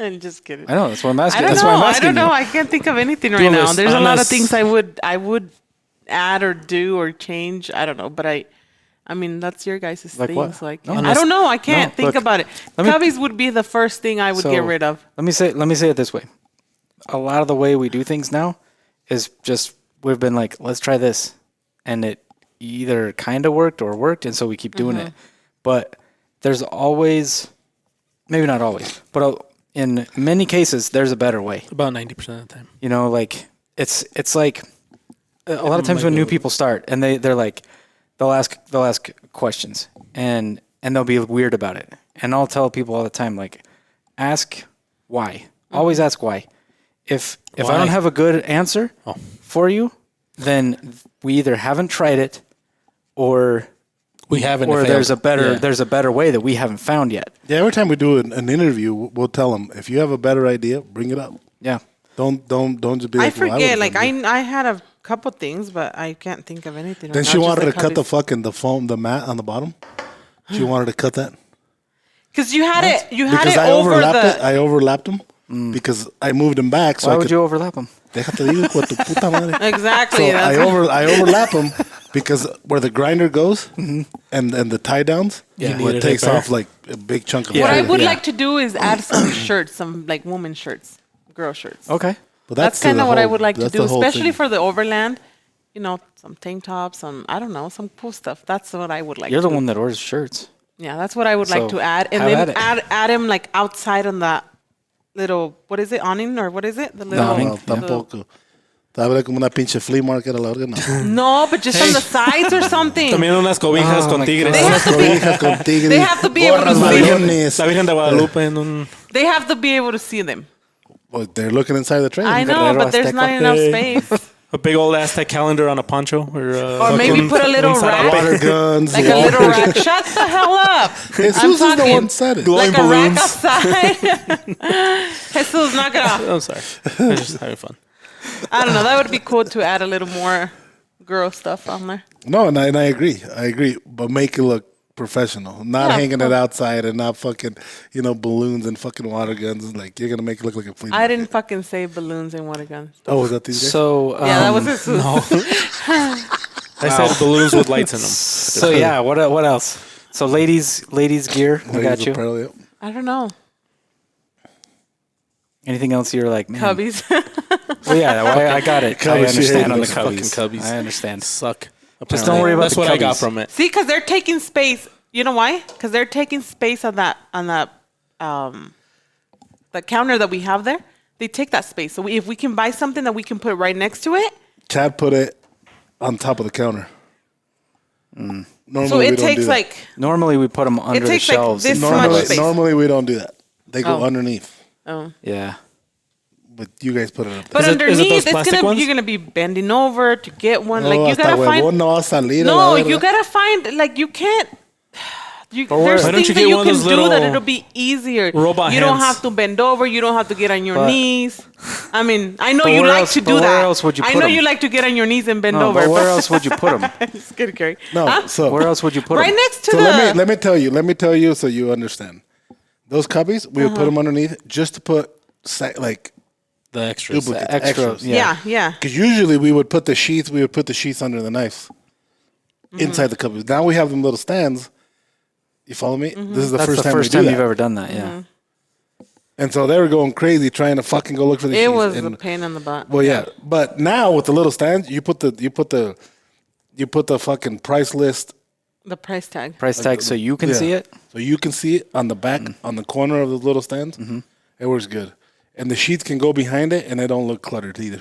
I'm just kidding. I know. That's what I'm I asking. don't That's know. why I'm I asking don't know. you. I can't think of anything Do right a now. list. There's a lot of Unless- things I would add or do or change. I don't know, but I mean that's your guys' Like what? things. Like No. I don't know. I can't No, think look, about it. let me- Cubbies would be the first thing I would So, get rid of. Let me say it this way. A lot of the way we do things now is just we've been like, let's try this, and it either kind of worked or worked, and so we keep doing it. But there's always, maybe not always, but in many cases, there's a better way. About 90% of the time. You know, like it's like a lot of times when new people start and they're like they'll ask questions and they'll be weird about it. And I'll tell people all the time, like, ask why. Always ask why. If I Why? don't have a good answer for you, then we either haven't tried it or We haven't. or failed. there's a better way that we haven't found yet. Yeah. Every time we do an interview, we'll tell them if you have a better idea, bring it up. Yeah. Don't just be I like. well, forget. would've Like done this. I had a couple things, but I can't think of anything. Then right she now, just wanted to cut the cubbies. fucking the mat on the bottom. She wanted to cut that. Because you had it. You had Because it I over overlapped the. it. I overlapped them because I moved them back. So Why I would could, you overlap them? Déjate digo, hijo de tu puta madre. Exactly. So I that's overlap them because where the grinder goes and the tie downs, Yeah. it Needed takes it off like a big chunk of what I material. would like to do is add some shirts, some like woman shirts, girl shirts. Okay. But That's to kind the of what I whole- would like to that's do, the whole especially thing. for the Overland. You know, some tank tops, some I don't know, some cool stuff. That's what I would like. You're to the one that orders shirts. Yeah, that's what I would like So, to add, and have then at it. add him like outside on that little what is it awning or what is it? The little awning, No, tampoco. ¿Sabe como una pinche flea market a la verga? No. No, but just on the sides or something. También unas cobijas Oh, con my tigres. They have to be, Cobijas con tigres. they have to be able to gorras, see them. balones. La Virgen de Guadalupe en un... They have to be able to see them. Well, they're looking inside the trailer. I know, Guerrero but there's not Azteca. enough Hey. space. A big old Aztec calendar on a poncho. Or maybe put a little rack. Water guns. Like a little rack. Shut the hell up. Jesus I'm is the talking. one said it. Glowing Like a rack balloons. outside. Jesus, knock it off. I'm sorry. I'm just having fun. I don't know. That would be cool to add a little more girl stuff on there. No, and I agree. I agree. But make it look professional. Not Yeah, hanging cool. it outside and not fucking, balloons and fucking water guns. Like, you're going to make it look like a flea I market. didn't fucking say balloons and water guns. Oh, was that these guys? So Yeah, that was it. No. I said balloons with lights in them. So yeah, what else? So ladies gear, I got Ladies you. apparel, yep. I don't know. Anything else you're like, man? Cubbies. Well, yeah, I got it. I Cubbies, you understand hate on the those fucking cubbies. cubbies. I understand. Suck. Just don't worry about That's the what I got cubbies. from it. See, because they're taking space. You know why? Because they're taking space on that the counter that we have there. They take that space. So if we can buy something that we can put right next to it, Chad put it on top of the counter. Normally so we it don't do takes that. like Normally we put them under the takes, like, shelves. this and much normally- space. Normally we don't do that. They go Oh. underneath. Yeah. But you guys put it up there. But Is it those underneath, plastic ones? you're gonna be bending over to get one. No, Like you hasta gotta find. huevón no va a salir a No, la verga. you gotta find. Like you can't. There's why don't things you that get you one can of do those that little it'll be easier. robot You don't hands? have to bend over. You don't have to get on your But- knees. I mean, I know But you where like else- to but do where that. else would you I put know 'em? you like to get on your knees and bend No, over. but where else would you put them? Just kidding, Carrie. No, Huh? so Where else would you put them? Right next to So the. let me tell you so you understand. Those cubbies, we would put them underneath just to put like The extras. duplicates, extra, extras. yeah, yeah. Because usually we would put the sheets under the knives inside the cubbies. Now we have them little stands. You follow me? This is the That's first the time first we do time that. you've ever done that. Yeah. And so they were going crazy trying to fucking go look for the sheets. It was a and, pain in the butt. well, yeah, but now with the little stands, you put the fucking price list The price tag. Price tag so you can Yeah. see it. so you can see it on the back on the corner of the little stands. It works good, and the sheets can go behind it, and they don't look cluttered either.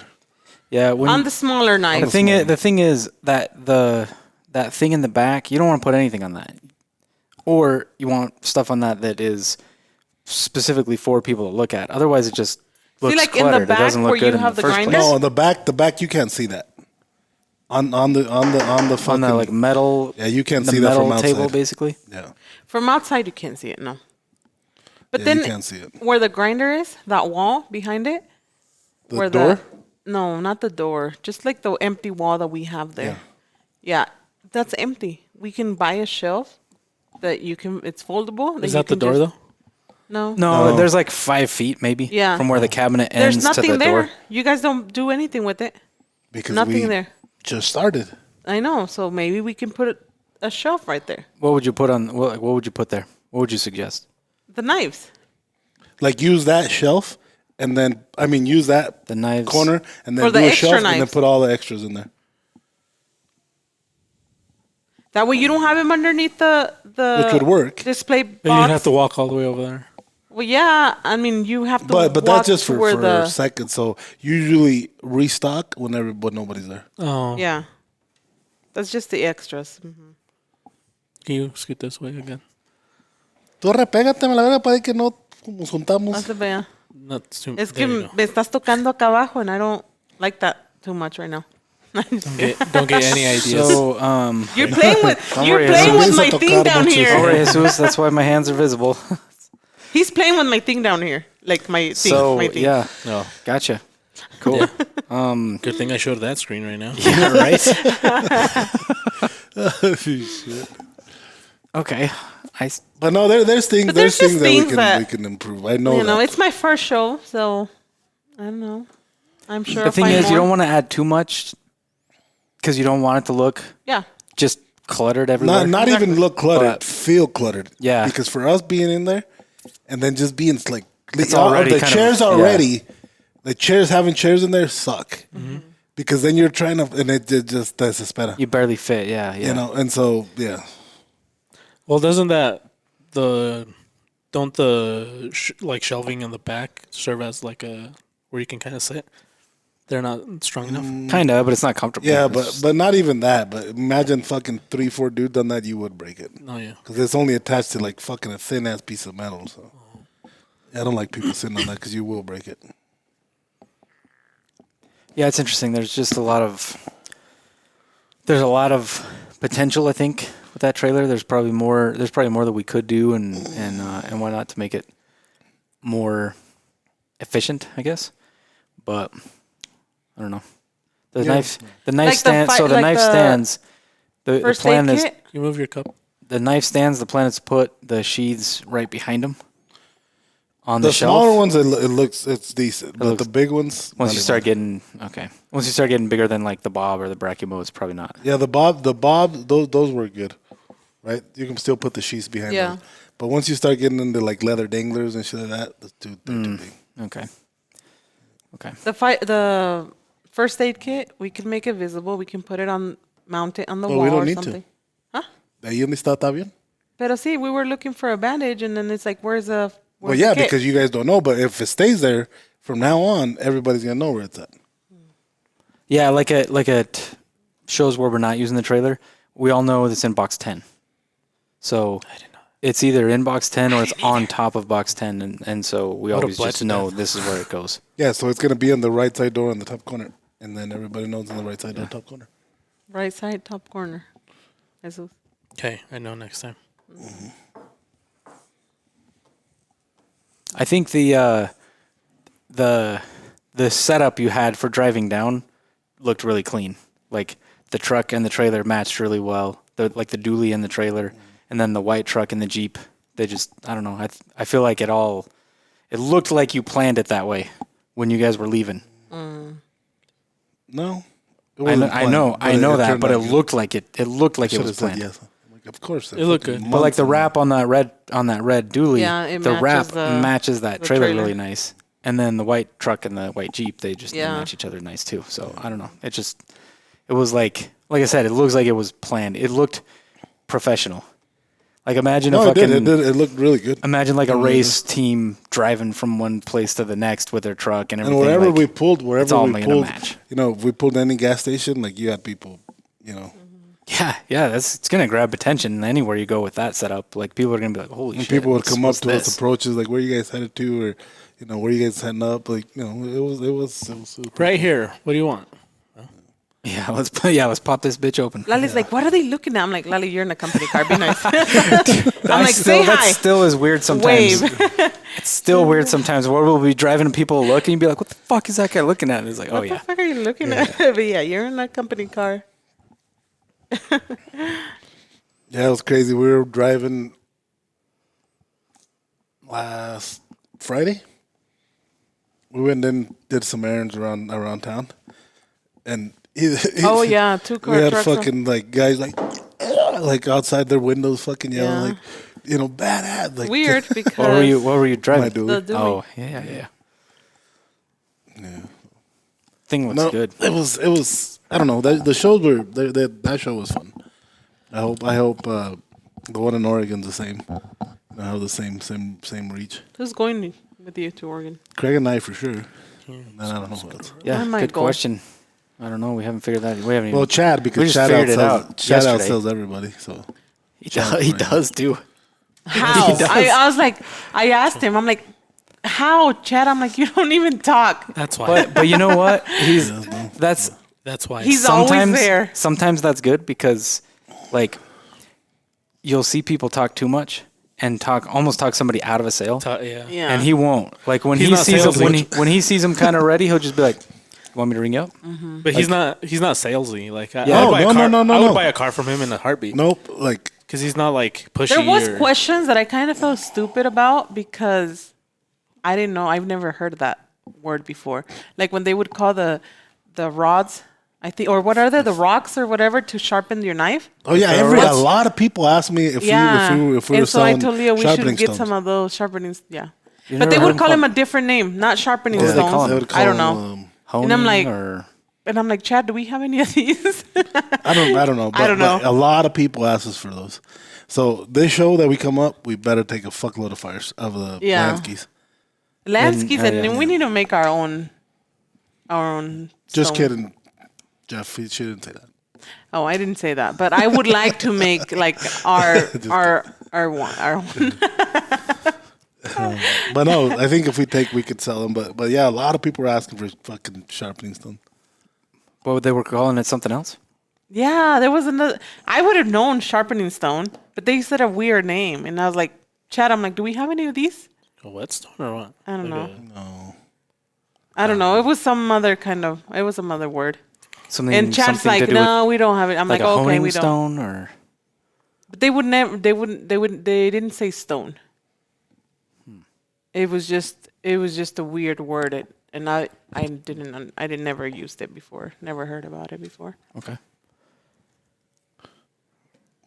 Yeah. When On the smaller the knife. thing is that that thing in the back, you don't want to put anything on that, or you want stuff on that is specifically for people to look at. Otherwise, it just looks like in the cluttered. back It doesn't look where good you in have the the first grinder? place. No, on the back you can't see that. On the fucking On the like metal. Yeah, you can't the see that metal from table outside. basically. yeah. From outside, you can't see it, no. But Yeah, then you can't see it. where the grinder is, that wall behind it, The where door. no, not the door, just like the empty wall that we have there. Yeah, that's empty. We can buy a shelf that you can. It's foldable. Is you that the can door, just- though? No. No, No. there's like 5 feet maybe. Yeah. From where the cabinet There's ends to nothing the there. door. You guys don't do anything with it. Because Nothing we there. just started. I know. So maybe we can put a shelf right there. What would you put on? What would you put there? What would you suggest? The knives. Like use that shelf, and then use that The knives. corner, and then For the do a extra shelf, and then knives. put all the extras in there. That way you don't have them underneath the Which would work. display Then box. you'd have to walk all the way over there. Well, yeah. I mean, you have to. But walk that's just to for where the seconds. So usually restock when nobody's there. Oh. yeah. That's just the extras. Can you scoot this way again? Torre, pégateme la verga para que no nos juntamos. Hazte vea. Not too, Es there que you go. me estás tocando acá abajo, and I don't like that too much right now. Don't get any ideas. So, You're playing with worry, Jesus. my thing down don't here. worry, Jesus. That's why my hands are visible. He's playing with my thing down here, like my thing. So my thing. yeah, No. gotcha. Cool. Good thing I showed that screen right now. Yeah, right. Okay. But no, there's things But there's there's things just that things that- we can improve. I know You know, that. it's my first show, so I don't know. I'm sure. The I'll thing find is, you more. don't want to add too much because you don't want it to look Yeah. just cluttered everywhere. Not even look cluttered, But- feel cluttered. Yeah. Because for us being in there, and then just being like, It's already the kind of- chairs yeah. already, the chairs having chairs in there suck. Mm-hmm. Because then you're trying to, and it just desespera. You barely fit. Yeah, yeah. You know, and so yeah. Well, doesn't don't the like shelving in the back serve as like a where you can kind of sit? They're not strong enough. Kinda, but it's not comfortable. Yeah, It's but not even that. But imagine fucking 3-4 dudes on that, you would break it. Oh yeah. Because it's only attached to like fucking a thin ass piece of metal. So yeah, I don't like people sitting on that because you will break it. Yeah, it's interesting. There's a lot of potential, I think, with that trailer. There's probably more that we could do and whatnot to make it more efficient, I guess. But I don't know. The knife stand. So the knife stands. The plan is. Kit? Can you move your cup? The knife stands. The plan is to put the sheaths right behind them. On the shelf. Smaller ones, it's decent, but the big ones. Once you start getting bigger than like the Bob or the Brachimo, it's probably not. Yeah, the Bob, those work good, right? You can still put the sheaths behind them. But once you start getting into like leather danglers and shit like that, they're too big. Okay. The first aid kit, we can make it visible. We can put it mount it on the wall we don't or need something. to. Huh? Ahí donde está bien. Pero sí, we were looking for a bandage, and then it's like, where's the Well, yeah, kit? because you guys don't know. But if it stays there from now on, everybody's gonna know where it's at. Yeah, like at shows where we're not using the trailer, we all know it's in box 10. So it's either in box 10 or it's on top of box 10, and so we always just know this is where it goes. Yeah, so it's gonna be in the right side door in the top corner, and then everybody knows in the right side door, top corner. Right side, top corner. Jesus. Okay, I know next time. Mm-hmm. I think the setup you had for driving down looked really clean. Like the truck and the trailer matched really well. The dually and the trailer, and then the white truck and the Jeep. They just, I don't know. I feel like it looked like you planned it that way when you guys were leaving. No, I know that, but it looked like it. It looked like it was planned. Yes. Of course, It looked good. But like the wrap on that red dually, it the wrap matches matches that trailer trailer. really nice. And then the white truck and the white Jeep, they just Yeah. match each other nice too. So I don't know. It was like I said, it looks like it was planned. It looked professional. Like imagine it did. It looked really good. Imagine like a race team driving from one place to the next with their truck and everything. And wherever like, we pulled, it's all making a match. if we pulled any gas station, like you had people, Yeah, it's gonna grab attention anywhere you go with that setup. Like people are gonna be like, "Holy shit!" people would come up to this? us, approaches like, "Where you guys headed to?" Or, where you guys heading up? Like, it was Right here. What do you want? Yeah, let's pop this bitch open. Lali's like, what are they looking at? I'm like, Lali, you're in a company car. Be nice. I'm like, say that hi. still is weird sometimes. Wave. It's still weird sometimes. Where we'll be driving and people will look and you'd be like, "What the fuck is that guy looking at?" And it's like, "Oh What yeah." the fuck are you looking at? But yeah, you're in a company car. Yeah, it was crazy. We were driving last Friday. We went and did some errands around town, and Oh yeah, 2-car we had trucks. fucking like guys like outside their windows, fucking yelling like badass. Like Weird because What were you driving? My dually. the Oh dually. Yeah. Thing looks No, good. it was. I don't know. The shows were that show was fun. I hope the one in Oregon's the same. I have the same reach. Who's going with you to Oregon? Craig and I for sure. And I don't know who else. Yeah, I might good go. question. I don't know. We haven't figured that. We haven't even. Well, Chad, we because just Chad figured it outsells, out Chad yesterday. outsells everybody. So He does too. How? He does. I was like, I asked him. I'm like, how, Chad? I'm like, you don't even talk. That's why. But you know what? That's That's why. He's always sometimes there. Sometimes that's good because, like, you'll see people talk too much and almost talk somebody out of a sale. Yeah. Yeah. And he won't. Like when He's he not sees him, salesy. when he sees him kind of ready, he'll just be like, "Want me to ring you up?" But he's not salesy. Like I Yeah. would buy No, a car. no, I would no. buy a car from him in a heartbeat. nope. Like Because he's not like pushy. There was or, questions that I kind of felt stupid about because I didn't know. I've never heard that word before. Like when they would call the rods, I think, or what are they? The rocks or whatever to sharpen your knife. a lot of people ask me if we were and so I selling told Leo we sharpening should get stones. some of those sharpening. Yeah, You but they never would heard call them him a different name, not sharpening What do they call stones. them? They would call I don't them, know. Honing And I'm like- or And I'm like, Chad, do we have any of these? I don't know. But, I don't know. But a lot of people ask us for those. So this show that we come up, we better take a fuckload of fires of the Yeah. Lanskys. Lanskys, And- and yeah. we need to make our own. our own. Just stone. kidding, Jeff. She didn't say that. Oh, I didn't say that, but I would like to make like our one. But no, I think if we could sell them. But yeah, a lot of people are asking for fucking sharpening stone. What they were calling it something else? Yeah, there was another. I would have known sharpening stone, but they said a weird name, and I was like, Chad, I'm like, do we have any of these? A whetstone or what? I don't know. No. I don't know. It was some other kind of. It was some other word. Something. And Chad's something to like, do no, we don't have it. I'm with, like, a okay, honing we don't. stone or. But they would never. They wouldn't. They would. They didn't say stone. It was just a weird word. And I didn't never used it before. Never heard about it before. Okay.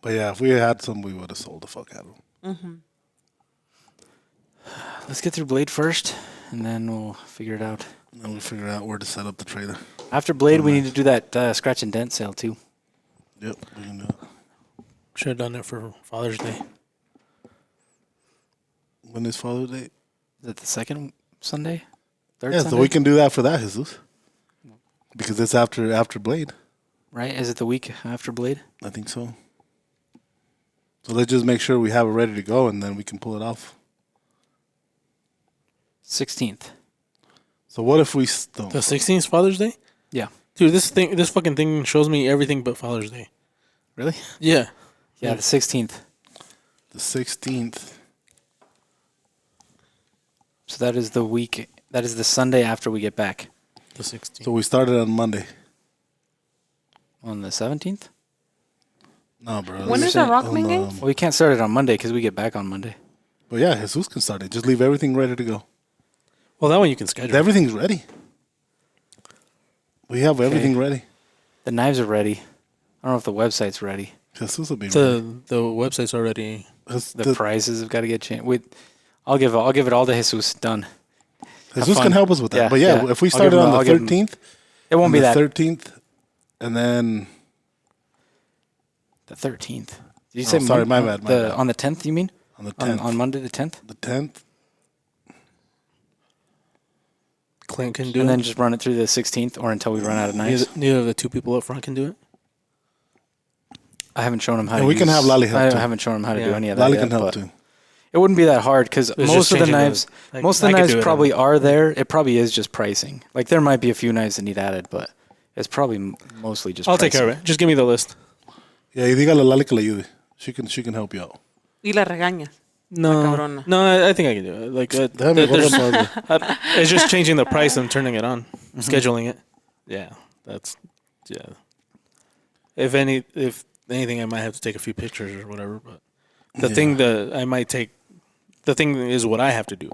But yeah, if we had some, we would have sold the fuck out of them. Mm-hmm. Let's get through Blade first, and then we'll figure it out. And then we'll figure out where to set up the trailer. After Blade, we need to do that scratch and dent sale too. Yep, we can do it. Should have done it for Father's Day. When is Father's Day? Is it the second Sunday? Third Yeah, Sunday? so we can do that for that, Jesus. Because it's after Blade. Right? Is it the week after Blade? I think so. So let's just make sure we have it ready to go, and then we can pull it off. 16th. So what if we don't? The 16th Father's Day? Yeah. Dude, this fucking thing shows me everything but Father's Day. Really? Yeah. Yeah, the 16th. The 16th. So that is the week. That is the Sunday after we get back. The 16th. So we started on Monday. On the 17th? No, bro. When is the Rockman Games? Well, we can't start it on Monday because we get back on Monday. But yeah, Jesus can start it. Just leave everything ready to go. Well, that one you can schedule. Everything's ready. We have everything ready. The knives are ready. I don't know if the website's ready. Jesus will be ready. The website's already. The prices have got to get changed. I'll give it all to Jesus. Done. Jesus fun. can help us with that. Yeah, But yeah, yeah. if we I'll started give him- on I'll the give him- 13th, It won't be that. 13th, and then The 13th. Did you Oh, say sorry, my bad, my bad. On the 10th, you mean? on the 10th. On Monday the 10th? The 10th. Clint can do And it. then just run it through the 16th or until we run out of knives. Neither of the two people up front can do it. I haven't shown him how And to we can use- have Lally help I too. haven't shown him how to do Yeah. any of that Lally yet, can help but too. It wouldn't be that hard because It's most just of the changing the- knives, like, most of I the could knives do it probably on- are there. It probably is just pricing. Like there might be a few knives that need added, but it's probably mostly just. I'll take care of it. Just give me the list. Yeah, y dígale a Lali que le ayude. She can help you out. Y la regañas. No, cabrona. no, I think I can do it. Like, Déjame there's- guardar it's just changing the price and turning it on, Mm-hmm. scheduling it. Yeah, If anything, I might have to take a few pictures or whatever. But the thing that I might take, the thing is what I have to do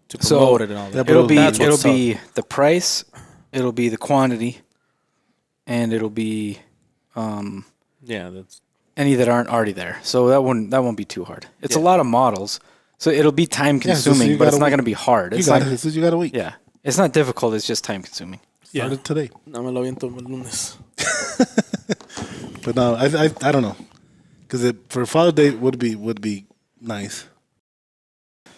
to So, promote it and all that. but It'll be That's what's it'll be the price, it'll be the quantity, and it'll be yeah, that's any that aren't already there. So that won't be too hard. It's a lot of models, so it'll be time so consuming, you but it's gotta not wait. going to be hard. You It's got not. it. Jesus, you got a week. Yeah, it's not difficult. It's just time consuming. Started today. no me lo aviento el lunes. But no, I don't know. Because for Father's Day would be nice.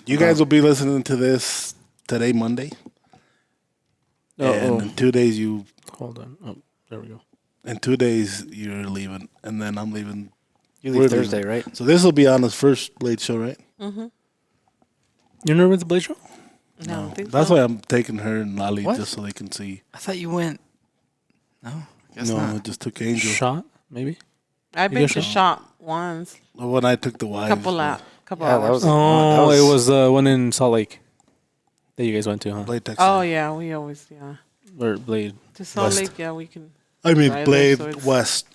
You guys will be listening to this today, Monday. And in 2 days Hold on. Oh, there we go. in 2 days you're leaving, and then I'm leaving. You We're leave leaving. Thursday, right? So this will be on his first Blade show, right? You never went to Blade Show? No, I don't think That's so. why I'm taking her and Lali What? just so they can see. I thought you went. No, I guess No, not. I just took Angel. Shot, maybe? I've You been guys to shot? shop once. When I took the wives. Couple Yeah, that hours. was- Oh, that it was- was the one in Salt Lake that you guys went to, huh? Blade Texas. Oh yeah, we always Or Blade. to Salt West. Lake. Yeah, we can. I mean Drive Blade there, so it's- West.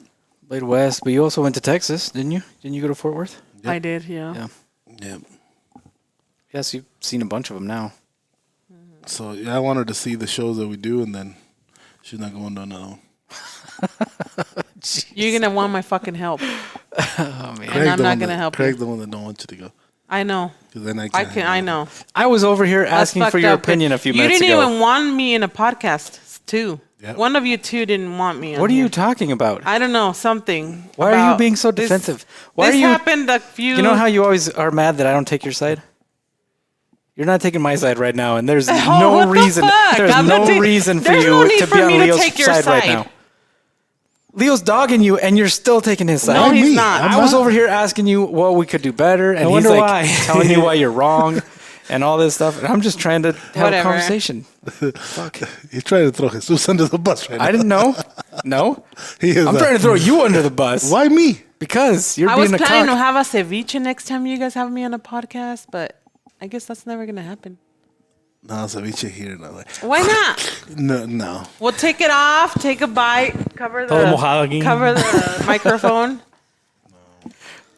Blade West, but you also went to Texas, didn't you? Didn't you go to Fort Worth? Yep. I did. Yeah. Yeah. Yeah. Yes, you've seen a bunch of them now. So yeah, I want her to see the shows that we do, and then she's not going to another one. You're gonna want my fucking help. Oh man, And I'm the not one gonna that- help Craig's you. the one that don't want you to go. I know. Because then I I can't. can. I know. I was over here That's asking for fucked your up, but opinion a few you minutes didn't ago. even want me in a podcast too. Yep. One of you two didn't want me. What are on you here. talking about? I don't know something. Why are you about being so this- defensive? Why this are you? happened a few. You know how you always are mad that I don't take your side? You're not taking my side right now, and there's what no the reason. fuck? There's I'm no not reason for there's you no need to for be on me to Leo's take your side right side. now. Leo's dogging you, and you're still taking his side. No, Why he's me? not. I was over here asking you what we could do better, and he's wonder like why. telling you why you're wrong and all this stuff. And I'm just trying to have a Whatever. conversation. Fuck. He's trying to throw Jesus under the bus right now. I didn't know. No. He is I'm trying to throw you under the bus. Why me? Because you're I being was a planning to cock. have a ceviche next time you guys have me on a podcast, but I guess that's never gonna happen. No, ceviche here. No, Why not? no. We'll take it off, take a bite, cover Todo mojado aquí. the microphone.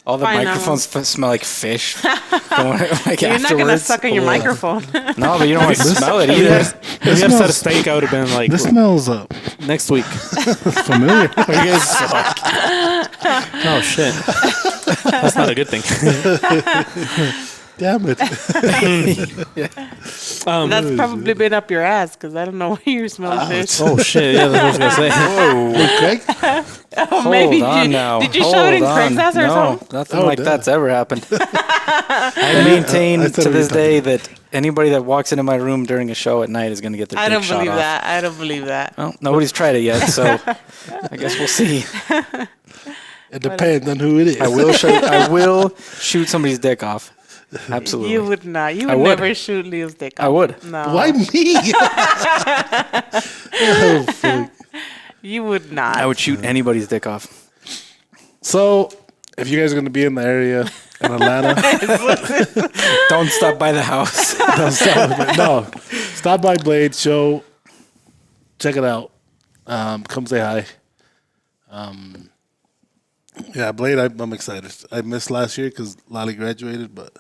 All the Fine, microphones smell like fish. Going, like You're not gonna afterwards. suck on your microphone. No, but you don't want to smell it either. If you had said a steak, I would have been like, This smells next week. familiar. Are you guys? Oh shit. That's not a good thing. Damn it. That's probably been up your ass because I don't know where you're smelling fish. Oh shit. Yeah, that's what I was gonna say. Whoa. Craig? Oh, maybe Hold on you, now. did you shove it in Hold Craig's on. ass or No, something? nothing Oh, like duh. that's ever happened. I maintain I said to we this talked day that anybody that walks into my room during a show at night is going to get their I dick don't shot believe off. that. I don't believe that. Well, nobody's tried it yet, so I guess we'll see. It depends on who it is. I will shoot somebody's dick off. Absolutely. You would not. You I would would. never shoot Leo's dick off. I would. No. Why me? Oh, fuck. You would not. I would shoot anybody's dick off. So, if you guys are going to be in the area in Atlanta, Don't stop by the house. stop by Blade Show. Check it out. Come say hi. Yeah, Blade, I'm excited. I missed last year because Lolly graduated, but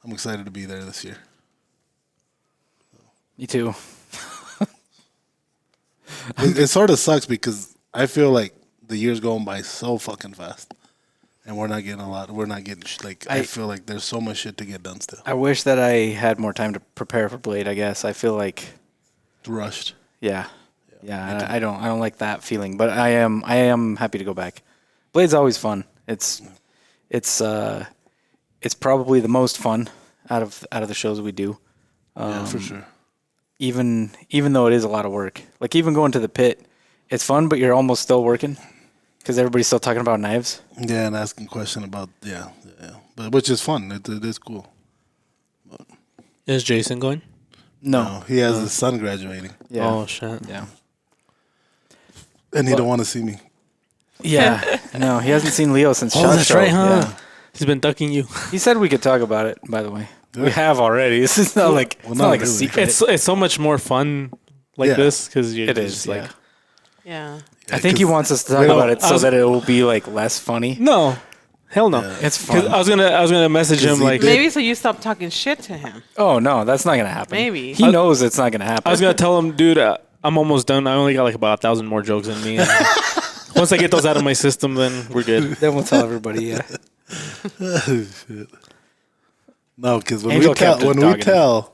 I'm excited to be there this year. Me too. It sort of sucks because I feel like the year's going by so fucking fast. And we're not getting a lot. We're not getting, I feel like there's so much shit to get done still. I wish that I had more time to prepare for Blade, I guess. I feel like It's rushed. Yeah, I don't like that feeling, but I am happy to go back. Blade's always fun. It's probably the most fun out of the shows we do. Yeah, for sure. Even though it is a lot of work, like even going to the pit, it's fun, but you're almost still working because everybody's still talking about knives. Yeah, and asking questions about, but which is fun. It is cool. Is Jason going? No, He has his son graduating, yeah, Oh shit. yeah, and he don't want to see me. yeah. No, he hasn't seen Leo since. Oh, SHOT that's Show. right, huh? Yeah. He's been ducking you. He said we could talk about it. By the way, we have already. This is not like it's not not like a really. secret. It's so much more fun like Yeah. this because It is like yeah. Yeah. I think he 'cause wants us to talk we don't- about it so that it will be like less funny. no, hell no. Yeah. It's 'Cause fun. I was gonna message him he like did- Maybe so you stop talking shit to him. Oh no, that's not gonna happen. Maybe. He knows it's not gonna happen. I was gonna tell him, dude, I'm almost done. I only got like about 1,000 more jokes in me. And once I get those out of my system, then we're good. Then we'll tell everybody. Yeah. No, because when Angel we tell, kept just when we dogging him. tell,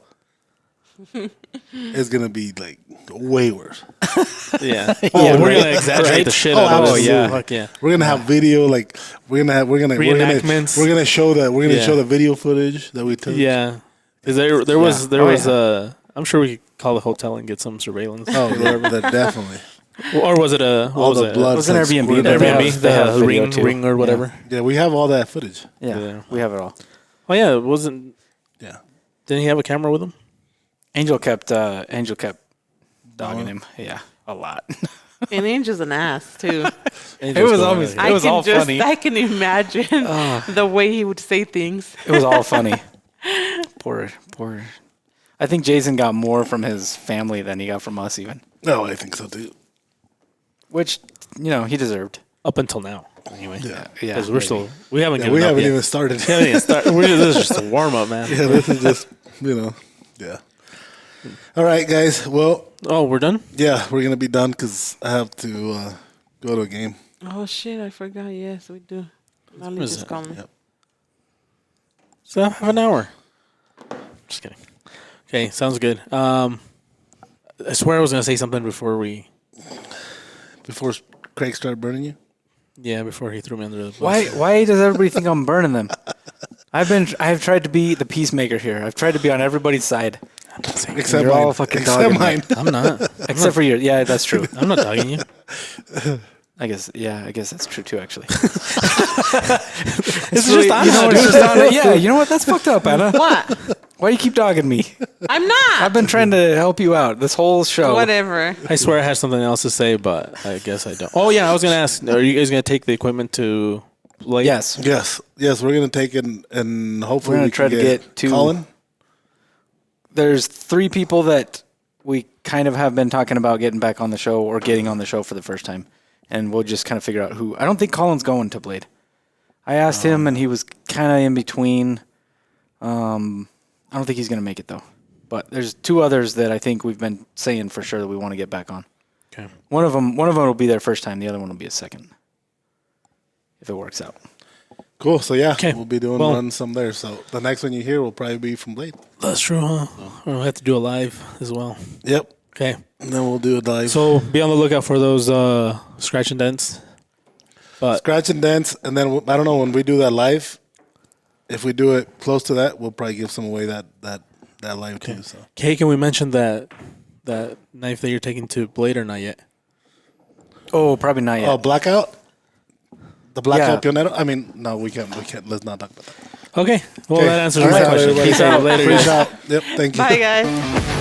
it's gonna be like way worse. Yeah. Yeah, We're right. gonna exaggerate Right? the shit Oh, out of it. absolutely. yeah. Fuck yeah. We're gonna have video, like we're gonna Reenactments. show that we're gonna Yeah. show the video footage that we took. Yeah. Is there was Oh, I'm sure we could call the hotel and get some surveillance. Oh, that definitely. Or was it a what All was the it? blood. It was an like, Airbnb. squirting They out. Airbnb, have- they have the video ring, too. ring or whatever. Yeah, we have all that footage. Yeah, Yeah. we have it all. Oh yeah, it wasn't. Yeah. Didn't he have a camera with him? Angel kept dogging him. Yeah, a lot. And Angel's an ass too. It was always I it was all funny. I can imagine the way he would say things. It was all funny. Poor. I think Jason got more from his family than he got from us, even. No, I think so too. Which he deserved. up until now. Anyway, Yeah. Yeah, because maybe. we haven't Yeah, given we up haven't yet. even started. We haven't even started. This is just a warm up, man. Yeah, this is just yeah. All right, guys. Well, Oh, we're done. yeah, we're gonna be done because I have to go to a game. Oh shit! I forgot. Yes, we do. Lolly What is just that? called me. Yep. So half an hour. Just kidding. Okay, sounds good. I swear I was gonna say something before Before Craig started burning you. before he threw me under the bus. Why does everybody think I'm burning them? I've tried to be the peacemaker here. I've tried to be on everybody's side. Except You're mine. all fucking Except dogging me. mine. I'm not. Except for your, yeah, that's true. I'm not dogging you. I guess that's true too. Actually, It's just Anna, it's just Anna. Yeah, you know what? That's fucked up, Anna. What? Why do you keep dogging me? I'm not. I've been trying to help you out this whole show. Whatever. I swear I had something else to say, but I guess I don't. Oh yeah, I was gonna ask. Are you guys gonna take the equipment to Blade? Yes, Yes. We're gonna take it, and hopefully We're gonna we try can to get to- Colin. there's 3 people that we kind of have been talking about getting back on the show or getting on the show for the first time, and we'll just kind of figure out who. I don't think Colin's going to Blade. I asked him, and he was kind of in between. I don't think he's going to make it though. But there's 2 others that I think we've been saying for sure that we want to get back on. Okay. One of them will be their first time. The other one will be a second, if it works out. Cool. So yeah, Okay. we'll be doing runs some there. So the next one you hear will probably be from Blade. That's true, huh? We'll have to do a live as well. Yep. Okay. And then we'll do a dive. So be on the lookout for those scratch and dents. But Scratch and dents, and then I don't know when we do that live. If we do it close to that, we'll probably give some away that live too. So Kay, can we mention that knife that you're taking to Blade or not yet? Oh, probably not yet. oh, blackout, the blackout Yeah. pionero. I mean, no, we can't. Let's not talk about that. Okay. Well, Okay. that answers All my right, question. everybody. Peace out. Later, Peace guys. out. Yep. Thank you. Bye, guys.